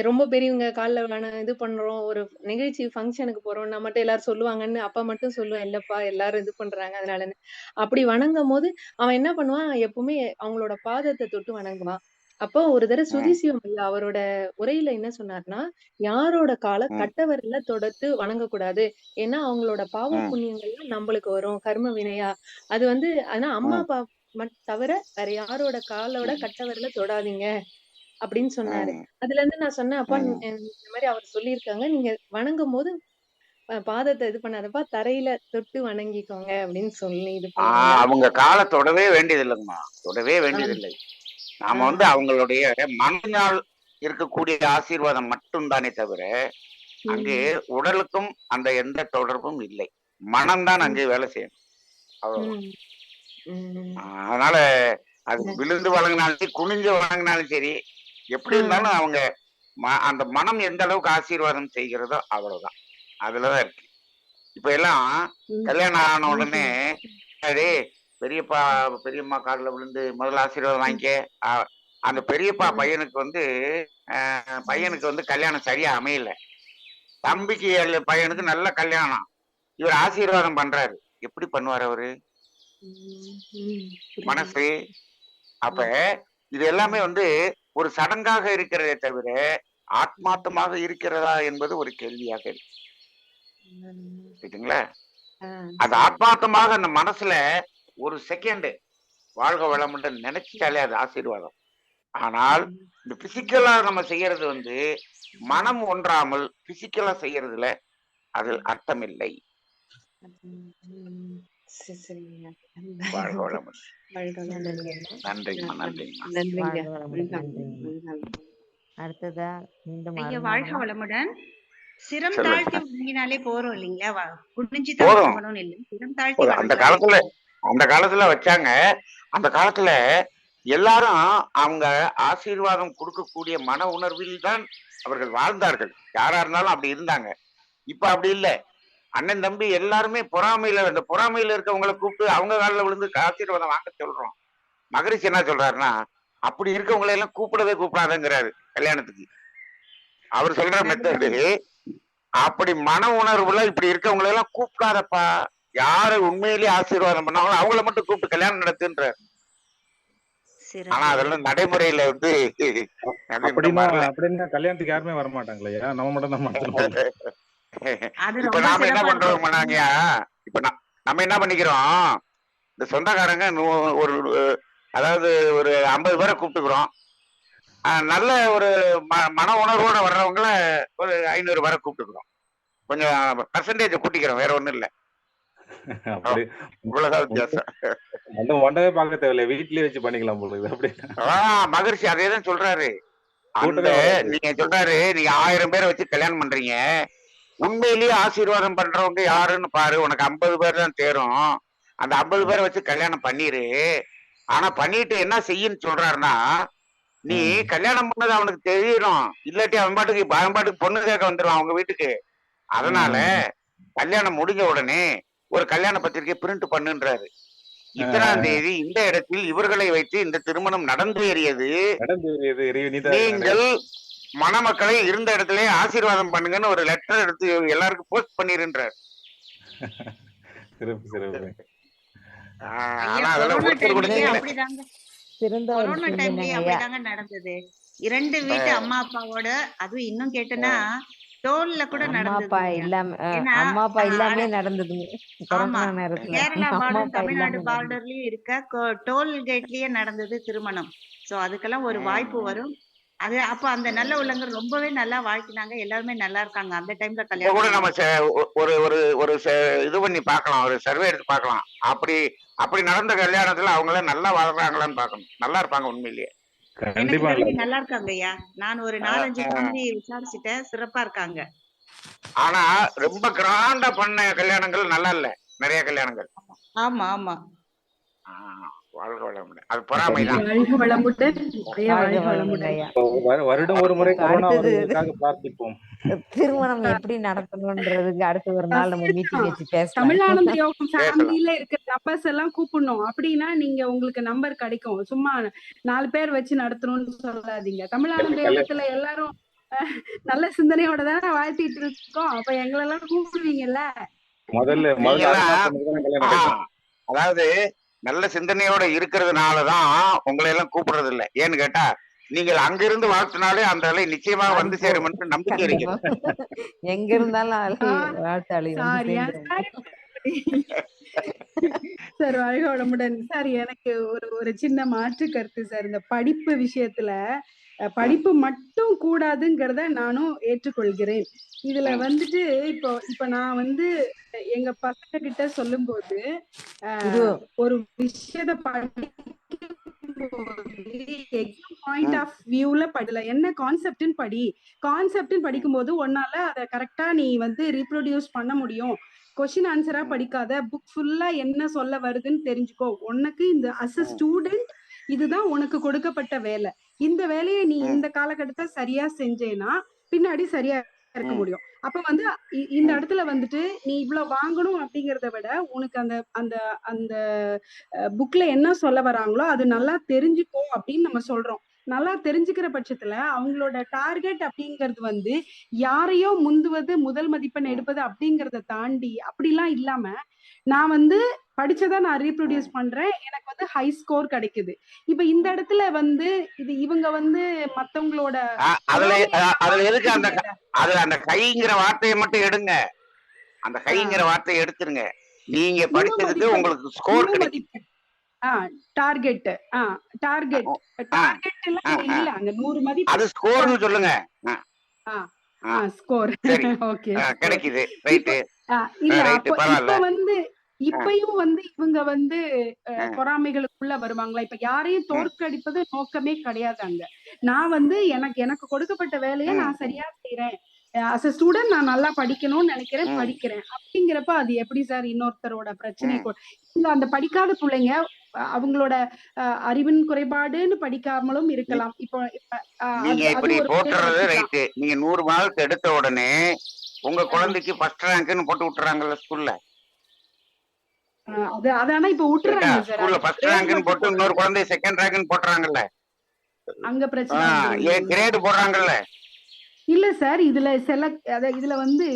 ரொம்ப பெரியவங்க கால்ல இது பண்றோம், ஒரு நிகழ்ச்சி ஃபங்க்ஷனுக்கு போறோம்னா மட்டும் எல்லாரும் சொல்லுவாங்கன்னு அப்பா மட்டும் சொல்லுவேன், இல்லப்பா எல்லாரும் இது பண்றாங்க அதனாலன்னு. அப்படி வணங்கும் போது அவன் என்ன பண்ணுவான், எப்பவுமே அவங்களோட பாதத்தை தொட்டு வணங்குவான். அப்போ ஒரு தடவை சுதிசிவம் ஐயா அவரோட உரையில என்ன சொன்னார்னா, யாரோட காலை கட்டவரில தொடர்த்து வணங்கக்கூடாது. ஏன்னா அவங்களோட பாவ புண்ணியங்கள்லாம் நம்மளுக்கு வரும், கர்ம வினையா. அது வந்து ஆனா அம்மா அப்பா தவிர வேற யாரோட காலோட கட்டவரில தொடாதீங்க அப்படின்னு சொன்னாரு. அதுல இருந்து நான் சொன்னேன், அப்பா இந்த மாதிரி அவர் சொல்லியிருக்காங்க, நீங்க வணங்கும் போது பாதத்தை இது பண்ணாதப்பா, தரையில தொட்டு வணங்கிக்கோங்க அப்படின்னு சொல்லி இது பண்ணாங்க. அவங்க காலை தொடவே வேண்டியது இல்லைங்கம்மா, தொடவே வேண்டியதில்லை. நாம வந்து அவங்களுடைய மனதினால் இருக்கக்கூடிய ஆசீர்வாதம் மட்டும்தானே தவிர அங்கே உடலுக்கும் அந்த எந்த தொடர்பும் இல்லை. மனம்தான் அங்கே வேலை செய்யணும். அதனால அது விழுந்து வழங்கினாலும் சரி, குனிஞ்சு வழங்கினாலும் சரி, எப்படி இருந்தாலும் அவங்க அந்த மனம் எந்த அளவுக்கு ஆசீர்வாதம் செய்கிறதோ அவ்வளவுதான். அதுலதான் இருக்கு. இப்ப எல்லாம் கல்யாணம் ஆன உடனே பெரியப்பா பெரியம்மா காலில் விழுந்து முதல்ல ஆசீர்வாதம் வாங்கிக்க. அந்த பெரியப்பா பையனுக்கு வந்து கல்யாணம் சரியா அமையல. தம்பிக்கு பையனுக்கு நல்ல கல்யாணம். இவர் ஆசீர்வாதம் பண்றாரு. எப்படி பண்ணுவார் அவரு மனசு? அப்ப இது எல்லாமே வந்து ஒரு சடங்காக இருக்கிறதே தவிர ஆத்மார்த்தமாக இருக்கிறதா என்பது ஒரு கேள்வியாக இருக்கு. சரிங்களா? அது ஆத்மார்த்தமாக அந்த மனசுல ஒரு செகண்ட் வாழ்க வளமுடன் நினைச்சிட்டாலே அது ஆசீர்வாதம். ஆனால் இந்த பிசிக்கலா நம்ம செய்யறது வந்து மனம் ஒன்றாமல் பிசிக்கலா செய்யறதுல அதில் அர்த்தம் இல்லை. வாழ்க வளமுடன். நன்றிங்கம்மா, நன்றிங்கம்மா. அடுத்ததா மீண்டும் வாழ்க வளமுடன். சிரம் தாழ்த்தி வணங்கினாலே போறோம் இல்லைங்களா? குனிஞ்சு தான் இல்லை, சிரம் தாழ்த்தி. அந்த காலத்துல வச்சாங்க. அந்த காலத்துல எல்லாரும் அவங்க ஆசீர்வாதம் கொடுக்கக்கூடிய மன உணர்வில் தான் அவர்கள் வாழ்ந்தார்கள். யாரா இருந்தாலும் அப்படி இருந்தாங்க. இப்ப அப்படி இல்லை. அண்ணன் தம்பி எல்லாருமே பொறாமையில, அந்த பொறாமையில இருக்கவங்களை கூப்பிட்டு அவங்க காலில் விழுந்து ஆசீர்வாதம் வாங்க சொல்றோம். மகரிஷி என்ன சொல்றாருன்னா, அப்படி இருக்கவங்களை எல்லாம் கூப்பிடாதங்கிறாரு கல்யாணத்துக்கு. அவர் சொல்ற மெத்தடு அப்படி மன உணர்வுல இப்படி இருக்கவங்களை எல்லாம் கூப்பிடாதப்பா, யாரு உண்மையிலேயே ஆசீர்வாதம் பண்ணாங்களோ அவங்கள மட்டும் கூப்பிட்டு கல்யாணம் நடத்துன்றார். ஆனா அதெல்லாம் நடைமுறையில வந்து அப்படின்னா கல்யாணத்துக்கு யாருமே வர மாட்டாங்களா? நம்ம மட்டும் தான். இப்ப நாம என்ன பண்றோம், இப்ப நம்ம என்ன பண்ணிக்கிறோம், இந்த சொந்தக்காரங்க அதாவது ஒரு 50 பேரை கூப்பிட்டுக்கிறோம். நல்ல ஒரு மன உணர்வோட வர்றவங்கள ஒரு 500 பேரை கூப்பிட்டுக்கிறோம். கொஞ்சம் பர்சன்டேஜ் கூட்டிக்கிறோம், வேற ஒண்ணும் இல்ல. இவ்வளவுதான் வித்தியாசம். பார்க்க தேவையில்லை, வீட்லயே வச்சு பண்ணிக்கலாம் போல. அப்படி மகரிஷி அதேதான் சொல்றாரு. நீங்க சொல்றாரு, நீங்க 1000 பேரை வச்சு கல்யாணம் பண்றீங்க, உண்மையிலேயே ஆசீர்வாதம் பண்றவங்க யாருன்னு பாரு, உனக்கு 50 பேர் தான் தேரும். அந்த 50 பேரை வச்சு கல்யாணம் பண்ணிரு. ஆனா பண்ணிட்டு என்ன செய்யுன்னு சொல்றாருன்னா, நீ கல்யாணம் பண்ணது அவனுக்கு தெரியணும், இல்லாட்டி அவன் பாட்டுக்கு பொண்ணு கேட்க வந்துருவான் அவங்க வீட்டுக்கு. அதனால கல்யாணம் முடிஞ்ச உடனே ஒரு கல்யாண பத்திரிகை பிரிண்ட் பண்ணுன்றாரு. இத்தனாம் தேதி இந்த இடத்தில் இவர்களை வைத்து இந்த திருமணம் நடந்தேறியது. நீங்கள் மணமக்களை இருந்த இடத்திலே ஆசீர்வாதம் பண்ணுங்கன்னு ஒரு லெட்டர் எடுத்து எல்லாருக்கும் போஸ்ட் பண்ணிருன்றார். ஆனா அதெல்லாம் ஒருத்தர் கூட கொரோனா டைம்லயே அப்படிதாங்க நடந்தது. 2 வீட்டு அம்மா அப்பாவோட, அதுவும் இன்னும் கேட்டனா டோல்ல கூட அம்மா அப்பா இல்லாம நடந்ததுங்க கொரோனா நேரத்துல. கேரளா பார்டர் தமிழ்நாடு பார்டர்லயும் இருக்க டோல் கேட்லயே நடந்தது திருமணம். சோ அதுக்கெல்லாம் ஒரு வாய்ப்பு வரும். அது அப்ப அந்த நல்ல உள்ளங்கள் ரொம்பவே நல்லா வாழ்த்தினாங்க. எல்லாருமே நல்லா இருக்காங்க அந்த டைம்ல கல்யாணம் கூட. நம்ம ஒரு இது பண்ணி பார்க்கலாம், ஒரு சர்வே எடுத்து பார்க்கலாம். அப்படி நடந்த கல்யாணத்துல அவங்க எல்லாம் நல்லா வாழ்றாங்களான்னு பார்க்கணும். நல்லா இருப்பாங்க உண்மையிலேயே. நல்லா இருக்காங்க ஐயா. நான் ஒரு 4-5 ஃபேமிலி விசாரிச்சுட்டேன், சிறப்பா இருக்காங்க. ஆனா ரொம்ப கிராண்டா பண்ண கல்யாணங்கள் நல்லா இல்ல, நிறைய கல்யாணங்கள். ஆமா ஆமா. வாழ்க வளமுடன். அது பொறாமைதான். வருடம் ஒரு முறை கொரோனா வருவதற்காக பிரார்த்திப்போம். திருமணம் எப்படி நடத்தணும்ன்றதுக்கு அடுத்த ஒரு நாள் நம்ம மீட்டிங் வச்சு பேசலாம். தமிழானந்த யோகம் ஃபேமிலில இருக்கிற நம்பர்ஸ் எல்லாம் கூப்பிடணும். அப்படின்னா நீங்க உங்களுக்கு நம்பர் கிடைக்கும். சும்மா 4 பேர் வச்சு நடத்தணும்னு சொல்லாதீங்க. தமிழானந்த யோகத்துல எல்லாரும் நல்ல சிந்தனையோட தானே வாழ்த்திட்டு இருக்கோம். அப்ப எங்களெல்லாம் கூப்பிடுவீங்கல்ல. அதாவது நல்ல சிந்தனையோட இருக்கிறதுனாலதான் உங்களை எல்லாம் கூப்பிடுறது இல்ல. ஏன்னு கேட்டா, நீங்கள் அங்கிருந்து வாழ்த்தினாலே அந்த அலை நிச்சயமாக வந்து சேரும் என்று நம்பிக்கை இருக்கு. எங்க இருந்தாலும் சார் வாழ்க வளமுடன். சார் எனக்கு ஒரு சின்ன மாற்று கருத்து சார். இந்த படிப்பு விஷயத்துல படிப்பு மட்டும் கூடாதுங்கிறத நானும் ஏற்றுக்கொள்கிறேன். இதுல வந்துட்டு இப்ப நான் வந்து எங்க பசங்க கிட்ட சொல்லும் போது ஒரு விஷயத்த பாயிண்ட் ஆஃப் வியூல படில என்ன கான்செப்ட்னு படிக்கும் போது உன்னால அதை கரெக்டா நீ வந்து ரீப்ரொடியூஸ் பண்ண முடியும். கொஸ்டின் ஆன்சரா படிக்காத, புக் ஃபுல்லா என்ன சொல்ல வருதுன்னு தெரிஞ்சுக்கோ. உனக்கு இந்த அஸ் அ ஸ்டூடெண்ட் இதுதான் உனக்கு கொடுக்கப்பட்ட வேலை. இந்த வேலையை நீ இந்த காலகட்டத்தை சரியா செஞ்சேன்னா பின்னாடி சரியா இருக்க முடியும். அப்ப வந்து இந்த இடத்துல வந்துட்டு நீ இவ்வளவு வாங்கணும் அப்படிங்கறத விட உனக்கு அந்த அந்த அந்த புக்ல என்ன சொல்ல வராங்களோ அது நல்லா தெரிஞ்சுக்கோ அப்படின்னு நம்ம சொல்றோம். நல்லா தெரிஞ்சுக்கிற பட்சத்துல அவங்களோட டார்கெட் அப்படிங்கிறது வந்து யாரையோ முந்துவது, முதல் மதிப்பெண் எடுப்பது அப்படிங்கறத தாண்டி அப்படிலாம் இல்லாம நான் வந்து படிச்சதா நான் ரீப்ரொடியூஸ் பண்றேன், எனக்கு வந்து ஹை ஸ்கோர் கிடைக்குது. இப்ப இந்த இடத்துல வந்து இவங்க வந்து மத்தவங்களோட அதுல எதுக்கு அந்த கைங்கிற வார்த்தையை மட்டும் எடுங்க. அந்த கைங்கிற வார்த்தையை எடுத்துருங்க. நீங்க படிச்சதுக்கு உங்களுக்கு ஸ்கோர் கிடைக்கும். டார்கெட் எல்லாம் இல்ல. அந்த 100 மதிப்பு அது ஸ்கோர்னு சொல்லுங்க. ஸ்கோர் ஓகே கிடைக்குது. ரைட். இல்ல இப்ப வந்து இப்பயும் வந்து இவங்க வந்து பொறாமைகளுக்குள்ள வருவாங்களா? இப்ப யாரையும் தோற்கடிப்பது நோக்கமே கிடையாது அங்க. நான் வந்து எனக்கு கொடுக்கப்பட்ட வேலையை நான் சரியா செய்யறேன். அஸ் அ ஸ்டூடெண்ட் நான் நல்லா படிக்கணும்னு நினைக்கிறேன், படிக்கிறேன். அப்படிங்கிறப்ப அது எப்படி சார் இன்னொருத்தரோட பிரச்சனை? அந்த படிக்காத பிள்ளைங்க அவங்களோட அறிவின் குறைபாடுன்னு படிக்காமலும் இருக்கலாம். இப்போ நீங்க இப்படி போட்டுறது ரைட். நீங்க 100 மார்க் எடுத்த உடனே உங்க குழந்தைக்கு ஃபர்ஸ்ட் ரேங்க்னு போட்டு விட்டுறாங்கல்ல ஸ்கூல்ல. அதானா இப்ப விட்டுறாங்க சார். ஸ்கூல்ல ஃபர்ஸ்ட் ரேங்க்னு போட்டு இன்னொரு குழந்தை செகண்ட் ரேங்க்னு போட்டுறாங்கல்ல. அங்க பிரச்சனை கிரேட் போடுறாங்கல்ல. இல்ல சார், இதுல வந்து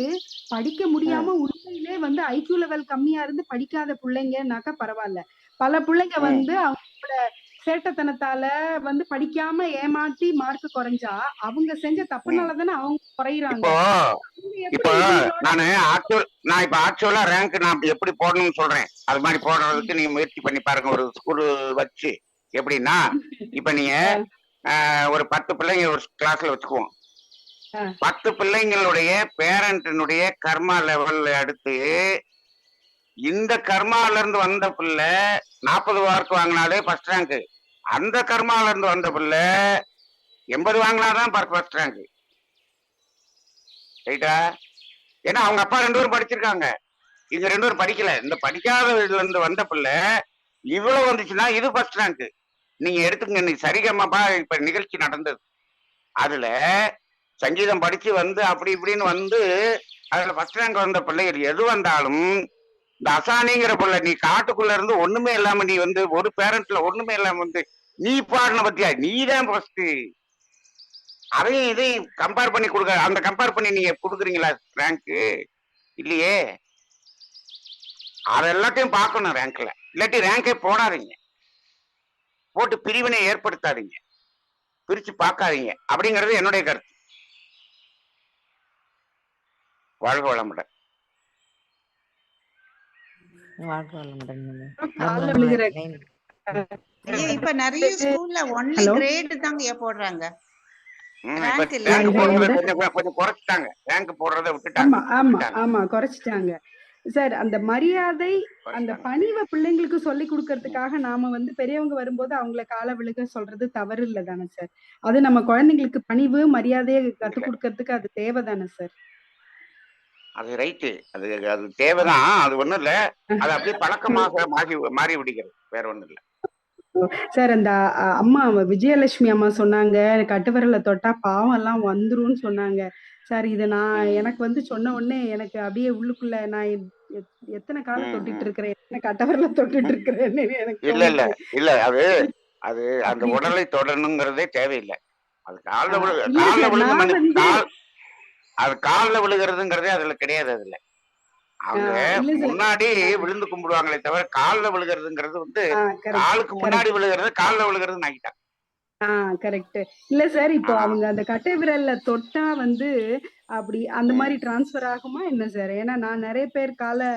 படிக்க முடியாம உண்மையிலே வந்து ஐக்யூ லெவல் கம்மியா இருந்து படிக்காத பிள்ளைங்கனாக்கா பரவாயில்ல. பல பிள்ளைங்க வந்து அவங்களோட சேட்டத்தனத்தால வந்து படிக்காம ஏமாத்தி மார்க் குறைஞ்சா அவங்க செஞ்ச தப்புனாலதானே அவங்க குறையிறாங்க. இப்போ நான் இப்ப ஆக்சுவலா ரேங்க் நான் எப்படி போடணும்னு சொல்றேன். அது மாதிரி போடுறதுக்கு நீங்க முயற்சி பண்ணி பாருங்க ஒரு ஸ்கூல் வச்சு. எப்படின்னா இப்ப நீங்க ஒரு 10 பிள்ளைங்க ஒரு கிளாஸ்ல வச்சுக்குவோம். 10 பிள்ளைங்களுடைய பேரண்டினுடைய கர்மா லெவல்ல எடுத்து இந்த கர்மால இருந்து வந்த பிள்ளை 40 மார்க் வாங்கினாலே ஃபர்ஸ்ட் ரேங்க். அந்த கர்மால இருந்து வந்த பிள்ளை 80 வாங்கினாதான் ஃபர்ஸ்ட் ரேங்க். ரைட்டா? ஏன்னா அவங்க அப்பா 2 பேரும் படிச்சிருக்காங்க. இங்க 2 பேரும் படிக்கல. இந்த படிக்காத இதுல இருந்து வந்த பிள்ளை இவ்வளவு வந்துச்சுன்னா இது ஃபர்ஸ்ட் ரேங்க். நீங்க எடுத்துக்கங்க, இன்னைக்கு சரிகமாப்பா இப்ப நிகழ்ச்சி நடந்தது. அதுல சங்கீதம் படிச்சு வந்து அப்படி இப்படின்னு வந்து அதுல ஃபர்ஸ்ட் ரேங்க் வந்த பிள்ளைகள் எது வந்தாலும் இந்த அசானிங்கிற பிள்ளை நீ காட்டுக்குள்ள இருந்து ஒண்ணுமே இல்லாம நீ வந்து ஒரு பேரண்ட்ல ஒண்ணுமே இல்லாம வந்து நீ பாடின பத்தியா நீ தான் ஃபர்ஸ்ட். அதையும் இதையும் கம்பேர் பண்ணி கொடுக்க, அந்த கம்பேர் பண்ணி நீங்க கொடுக்குறீங்களா ரேங்க்கு? இல்லையே. அது எல்லாத்தையும் பார்க்கணும் ரேங்க்ல. இல்லாட்டி ரேங்கே போடாதீங்க, போட்டு பிரிவினை ஏற்படுத்தாதீங்க, பிரிச்சு பார்க்காதீங்க அப்படிங்கிறது என்னுடைய கருத்து. வாழ்க வளமுடன். வாழ்க வளமுடன். கால்ல விழுகிற இப்ப நிறைய ஸ்கூல்ல ஒன்லி கிரேட் தாங்க போடுறாங்க. கொஞ்சம் குறைச்சிட்டாங்க, ரேங்க் போடுறதை விட்டுட்டாங்க. ஆமா ஆமா குறைச்சிட்டாங்க சார். அந்த மரியாதை, அந்த பணிவை பிள்ளைங்களுக்கு சொல்லி கொடுக்கறதுக்காக நாம வந்து பெரியவங்க வரும்போது அவங்கள கால விழுக சொல்றது தவறு இல்லை தானே சார்? அது நம்ம குழந்தைங்களுக்கு பணிவு மரியாதையை கற்றுக் கொடுக்கறதுக்கு அது தேவைதானே சார்? அது ரைட்டு, அது அது தேவைதான். அது ஒண்ணும் இல்ல, அது அப்படியே பழக்கமாக மாறி விடுகிறது, வேற ஒண்ணும் இல்ல சார். அந்த அம்மா விஜயலட்சுமி அம்மா சொன்னாங்க கட்டுவிரல தொட்டா பாவம் எல்லாம் வந்துரும்னு சொன்னாங்க சார். இத நான் எனக்கு வந்து சொன்ன உடனே எனக்கு அப்படியே உள்ளுக்குள்ள நான் எத்தனை காலை தொட்டுட்டு இருக்கிறேன், எத்தனை கட்டவரல தொட்டுட்டு இருக்கிறேன்னு எனக்கு இல்ல இல்ல இல்ல அது அது அந்த உடலை தொடரணுங்கிறதே தேவையில்லை. அது கால்ல அது கால்ல விழுகிறதுங்கிறதே அதுல கிடையாது. அதுல அவங்க முன்னாடி விழுந்து கும்பிடுவாங்களே தவிர கால்ல விழுகிறதுங்கிறது வந்து காலுக்கு முன்னாடி விழுகிறது கால்ல விழுகிறது ஆகிட்டாங்க. கரெக்ட். இல்ல சார், இப்போ அவங்க அந்த கட்டை விரல்ல தொட்டா வந்து அப்படி அந்த மாதிரி டிரான்ஸ்பர் ஆகுமா என்ன சார்? ஏன்னா நான் நிறைய பேர் காலை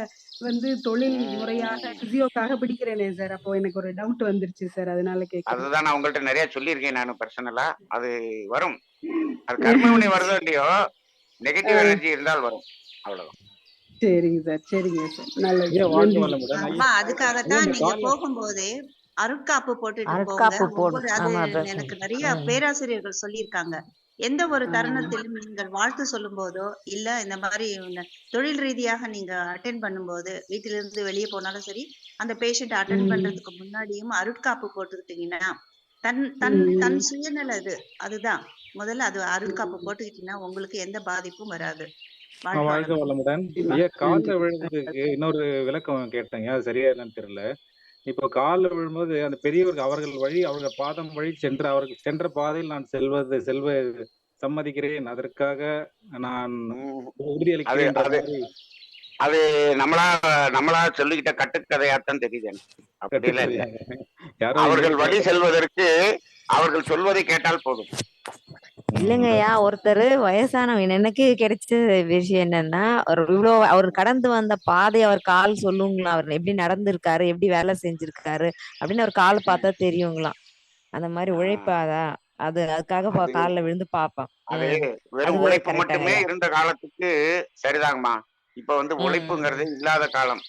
வந்து தொழில் முறையாக பிசியோக்காக பிடிக்கிறேனே சார். அப்போ எனக்கு ஒரு டவுட் வந்துருச்சு சார், அதனால கேட்கிறேன். அதுதான் நான் உங்கள்கிட்ட நிறைய சொல்லியிருக்கேன் நான் பர்சனலா. அது வரும், அது கர்மவினை வருதோ இல்லையோ, நெகட்டிவ் எனர்ஜி இருந்தால் வரும், அவ்வளவுதான். சரிங்க சார், சரிங்க சார், நல்லது. அம்மா அதுக்காகத்தான் நீங்க போகும்போது அருட்காப்பு போட்டுட்டு போங்க. அது எனக்கு நிறைய பேராசிரியர்கள் சொல்லியிருக்காங்க. எந்த ஒரு தருணத்திலும் நீங்கள் வாழ்த்து சொல்லும் போதோ இல்ல இந்த மாதிரி தொழில் ரீதியாக நீங்க அட்டென்ட் பண்ணும்போது, வீட்டிலிருந்து வெளியே போனாலும் சரி, அந்த பேஷண்ட் அட்டென்ட் பண்றதுக்கு முன்னாடியும் அருட்காப்பு போட்டுக்கிட்டீங்கன்னா தன் தன் தன் சுயநல அதுதான் முதல்ல. அது அருட்காப்பு போட்டுக்கிட்டீங்கன்னா உங்களுக்கு எந்த பாதிப்பும் வராது. வாழ்க வளமுடன். ஐயா, கால்ல விழுந்ததுக்கு இன்னொரு விளக்கம் கேட்டேங்க, அது சரியா என்னன்னு தெரியல. இப்போ கால்ல விழும்போது அந்த பெரியவர்கள் அவர்கள் வழி அவர்கள் பாதம் வழி சென்று அவர்கள் சென்ற பாதையில் நான் செல்வ சம்மதிக்கிறேன், அதற்காக நான் உறுதியளிக்கிறேன். அது நம்மளா சொல்லிக்கிட்ட கட்டுக்கதையாத்தான் தெரியுது. அப்படி இல்ல, அவர்கள் வழி செல்வதற்கு அவர்கள் சொல்வதை கேட்டால் போதும். இல்லைங்கய்யா, ஒருத்தர் வயசானவங்க எனக்கு கிடைச்ச விஷயம் என்னன்னா, அவர் கடந்து வந்த பாதை அவர் கால் சொல்லுங்களாம், அவர் எப்படி நடந்திருக்காரு, எப்படி வேலை செஞ்சிருக்காரு அப்படின்னு அவர் காலை பார்த்தா தெரியுங்களாம். அந்த மாதிரி உழைப்பாதா அது, அதுக்காக காலில் விழுந்து பார்ப்பான். அது வெறும் உழைப்பு மட்டுமே இருந்த காலத்துக்கு சரிதாங்கம்மா. இப்ப வந்து உழைப்புங்கிறது இல்லாத காலம்.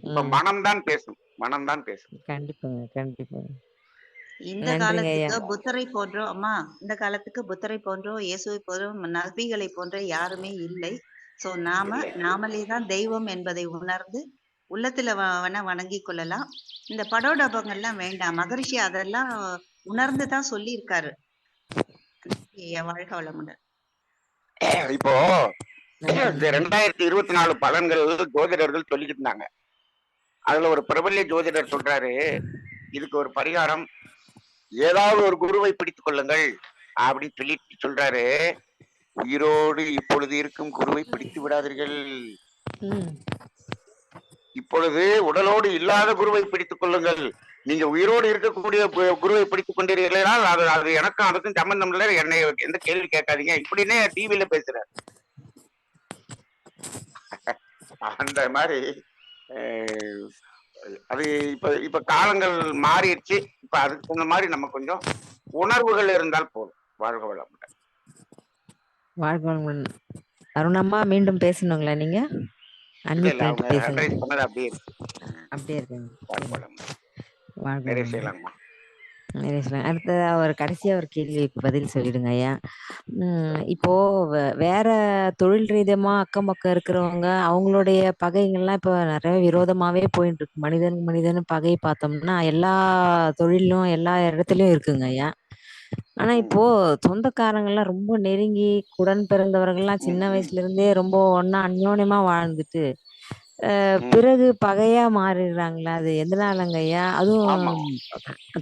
இப்ப மனம்தான் பேசும், மனம்தான் பேசும். கண்டிப்பாங்க, கண்டிப்பாங்க. இந்த காலத்துக்கு புத்தரை போன்றோம் அம்மா, இந்த காலத்துக்கு புத்தரை போன்றோம், இயேசுவை போன்றோம், நபிகளை போன்ற யாருமே இல்லை. சோ நாமளேதான் தெய்வம் என்பதை உணர்ந்து உள்ளத்துல வணங்கி கொள்ளலாம். இந்த படோடபங்கள்லாம் வேண்டாம். மகரிஷி அதெல்லாம் உணர்ந்துதான் சொல்லி இருக்காரு. வாழ்க வளமுடன். இப்போ இந்த 2024 பலன்கள் ஜோதிடர்கள் சொல்லிக்கிட்டு இருந்தாங்க. அதுல ஒரு பிரபல்ய ஜோதிடர் சொல்றாரு, இதுக்கு ஒரு பரிகாரம், ஏதாவது ஒரு குருவை பிடித்துக் கொள்ளுங்கள் அப்படின்னு சொல்லிட்டு சொல்றாரு. உயிரோடு இப்பொழுது இருக்கும் குருவை பிடித்து விடாதீர்கள், இப்பொழுது உடலோடு இல்லாத குருவை பிடித்துக் கொள்ளுங்கள். நீங்க உயிரோடு இருக்கக்கூடிய குருவை பிடித்துக் கொண்டீர்களால் அது எனக்கும் அதுக்கும் சம்பந்தம் இல்லை, என்னை எந்த கேள்வி கேட்காதீங்க இப்படின்னே டிவியில பேசுறாரு. அந்த மாதிரி அது இப்ப காலங்கள் மாறிடுச்சு. இப்ப அதுக்கு சொன்ன மாதிரி நம்ம கொஞ்சம் உணர்வுகள் இருந்தால் போதும். வாழ்க வளமுடன். வாழ்க வளமுடன். அருணம்மா மீண்டும் பேசணுங்களா நீங்க? அப்படியே இருக்கு. வாழ்க வளமுடன். செய்யலாமா? அடுத்த ஒரு கடைசியா ஒரு கேள்விக்கு பதில் சொல்லிடுங்க ஐயா. இப்போ வேற தொழில் ரீதியமா அக்கம் பக்கம் இருக்கிறவங்க அவங்களுடைய பகைகள்லாம் இப்போ நிறைய விரோதமாவே போயிட்டு இருக்கு. மனிதன் பகை பார்த்தோம்னா எல்லா தொழிலும் எல்லா இடத்துலயும் இருக்குங்க ஐயா. ஆனா இப்போ சொந்தக்காரங்கள்லாம் ரொம்ப நெருங்கி உடன் பிறந்தவர்கள்லாம் சின்ன வயசுல இருந்தே ரொம்ப ஒன்னா அந்யோன்யமா வாழ்ந்துட்டு பிறகு பகையா மாறிடுறாங்களா? அது எதனாலங்க ஐயா? அதுவும்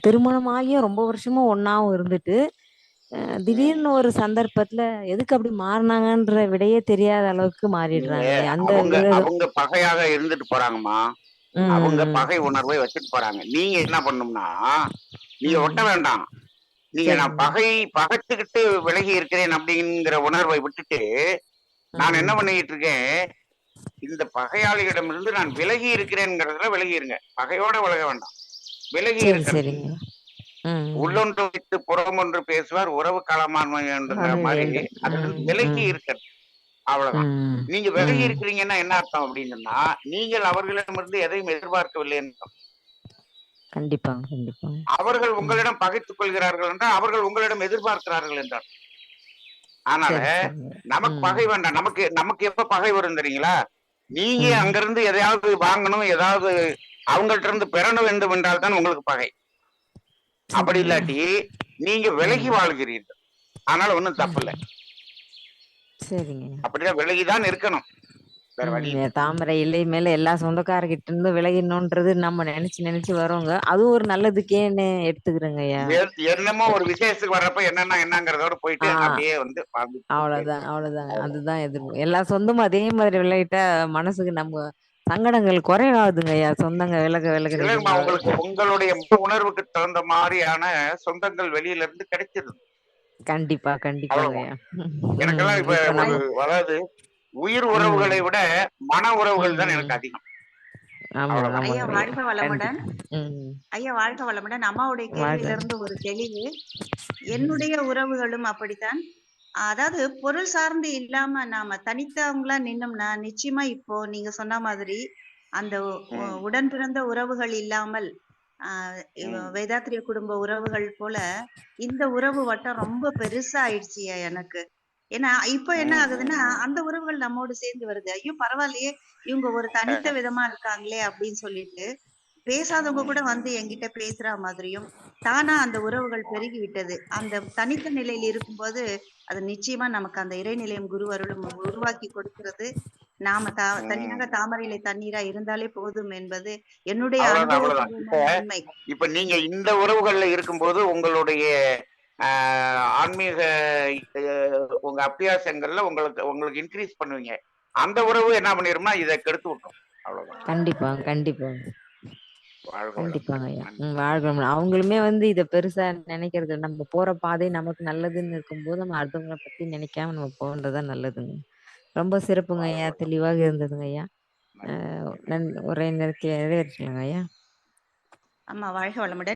திருமணமாகியும் ரொம்ப வருஷமும் ஒன்னாவும் இருந்துட்டு திடீர்னு ஒரு சந்தர்ப்பத்துல எதுக்கு அப்படி மாறினாங்கன்ற விடையே தெரியாத அளவுக்கு மாறிடுறாங்க. அந்த அவங்க பகையாக இருந்துட்டு போறாங்கம்மா. அவங்க பகை உணர்வை வச்சுட்டு போறாங்க. நீங்க என்ன பண்ணும்னா, நீங்க ஒட்ட வேண்டாம். நீங்க நான் பகைச்சுக்கிட்டு விலகி இருக்கிறேன் அப்படிங்கிற உணர்வை விட்டுட்டு நான் என்ன பண்ணிட்டு இருக்கேன், இந்த பகையாளிகளிடமிருந்து நான் விலகி இருக்கிறேங்கிறதுல விலகி இருங்க. பகையோட விலக வேண்டாம், விலகி இருக்கிறது. உள்ளொன்று வைத்து புறம் ஒன்று பேசுவார் உறவு களமான்மைன்ற மாதிரி அது விலகி இருக்கிறது. அவ்வளவுதான். நீங்க விலகி இருக்கிறீங்கன்னா என்ன அர்த்தம் அப்படின்னா, நீங்கள் அவர்களிடமிருந்து எதையும் எதிர்பார்க்கவில்லை என்றால் கண்டிப்பா அவர்கள் உங்களிடம் பகைத்துக் கொள்கிறார்கள் என்றால் அவர்கள் உங்களிடம் எதிர்பார்க்கிறார்கள் என்றால். அதனால நமக்கு பகை வேண்டாம். நமக்கு எப்ப பகை வரும் தெரியுங்களா? நீங்க அங்கிருந்து எதையாவது வாங்கணும், ஏதாவது அவங்கள்ட்ட இருந்து பெறணும் வேண்டும் என்றால் தான் உங்களுக்கு பகை. அப்படி இல்லாட்டி நீங்க விலகி வாழ்கிறீர்கள். அதனால ஒண்ணும் தப்பு இல்லை. சரிங்க. அப்படிதான் விலகிதான் இருக்கணும். தாமரை இலை மேல எல்லா சொந்தக்காரர்கிட்ட இருந்து விலகிடணும்ன்றது நம்ம நினைச்சு வரோங்க. அதுவும் ஒரு நல்லதுக்கேன்னு எடுத்துக்கிறேங்க ஐயா. என்னமோ ஒரு விசேஷத்துக்கு வர்றப்ப என்னங்கிறதோட போயிட்டு அப்படியே வந்து அவ்வளவுதான். அதுதான் எல்லா சொந்தமும் அதே மாதிரி விலகிட்டா மனசுக்கு நம்ம சங்கடங்கள் குறையாதுங்க ஐயா. சொந்தங்க விலக உங்களுக்கு உங்களுடைய உணர்வுக்கு தகுந்த மாதிரியான சொந்தங்கள் வெளியில இருந்து கிடைச்சிருது. கண்டிப்பா எனக்கெல்லாம் இப்ப அதாவது உயிர் உறவுகளை விட மன உறவுகள் தான் எனக்கு அதிகம். ஐயா வாழ்க வளமுடன். ஐயா வாழ்க வளமுடன். அம்மாவுடைய கேள்வியில இருந்து ஒரு தெளிவு. என்னுடைய உறவுகளும் அப்படித்தான். அதாவது பொருள் சார்ந்து இல்லாம நாம தனித்தவங்களா நின்னோம்னா நிச்சயமா இப்போ நீங்க சொன்ன மாதிரி அந்த உடன் பிறந்த உறவுகள் இல்லாமல் வேதாத்திரிய குடும்ப உறவுகள் போல இந்த உறவு வட்டம் ரொம்ப பெருசா ஆயிடுச்சு எனக்கு. ஏன்னா இப்ப என்ன ஆகுதுன்னா அந்த உறவுகள் நம்மோடு சேர்ந்து வருது. ஐயோ பரவாயில்லையே, இவங்க ஒரு தனித்த விதமா இருக்காங்களே அப்படின்னு சொல்லிட்டு பேசாதவங்க கூட வந்து என்கிட்ட பேசுற மாதிரியும் தானா அந்த உறவுகள் பெருகி விட்டது. அந்த தனித்த நிலையில் இருக்கும்போது அது நிச்சயமா நமக்கு அந்த இறைநிலையம் குரு அருளும் உருவாக்கி கொடுக்கிறது. நாம தனியாக தாமரையில தண்ணீரா இருந்தாலே போதும் என்பது என்னுடைய அனுபவ உண்மை. இப்ப நீங்க இந்த உறவுகள்ல இருக்கும்போது உங்களுடைய ஆன்மீக உங்க அபியாசங்கள்ல உங்களுக்கு இன்க்ரீஸ் பண்ணுவீங்க. அந்த உறவு என்ன பண்ணிருமா இதை கெடுத்து விட்டோம். அவ்வளவுதான். கண்டிப்பாங்க ஐயா. வாழ்க்கை அவங்களுமே வந்து இத பெருசா நினைக்கிறது. நம்ம போற பாதை நமக்கு நல்லதுன்னு இருக்கும்போது நம்ம அடுத்தவங்களை பத்தி நினைக்காம நம்ம போன்றதுதான் நல்லதுங்க. ரொம்ப சிறப்புங்க ஐயா. தெளிவாக இருந்ததுங்க ஐயா. ஒரே நேரத்தில் நிறைவேற்றலாங்க ஐயா. ஆமா வாழ்க வளமுடன்.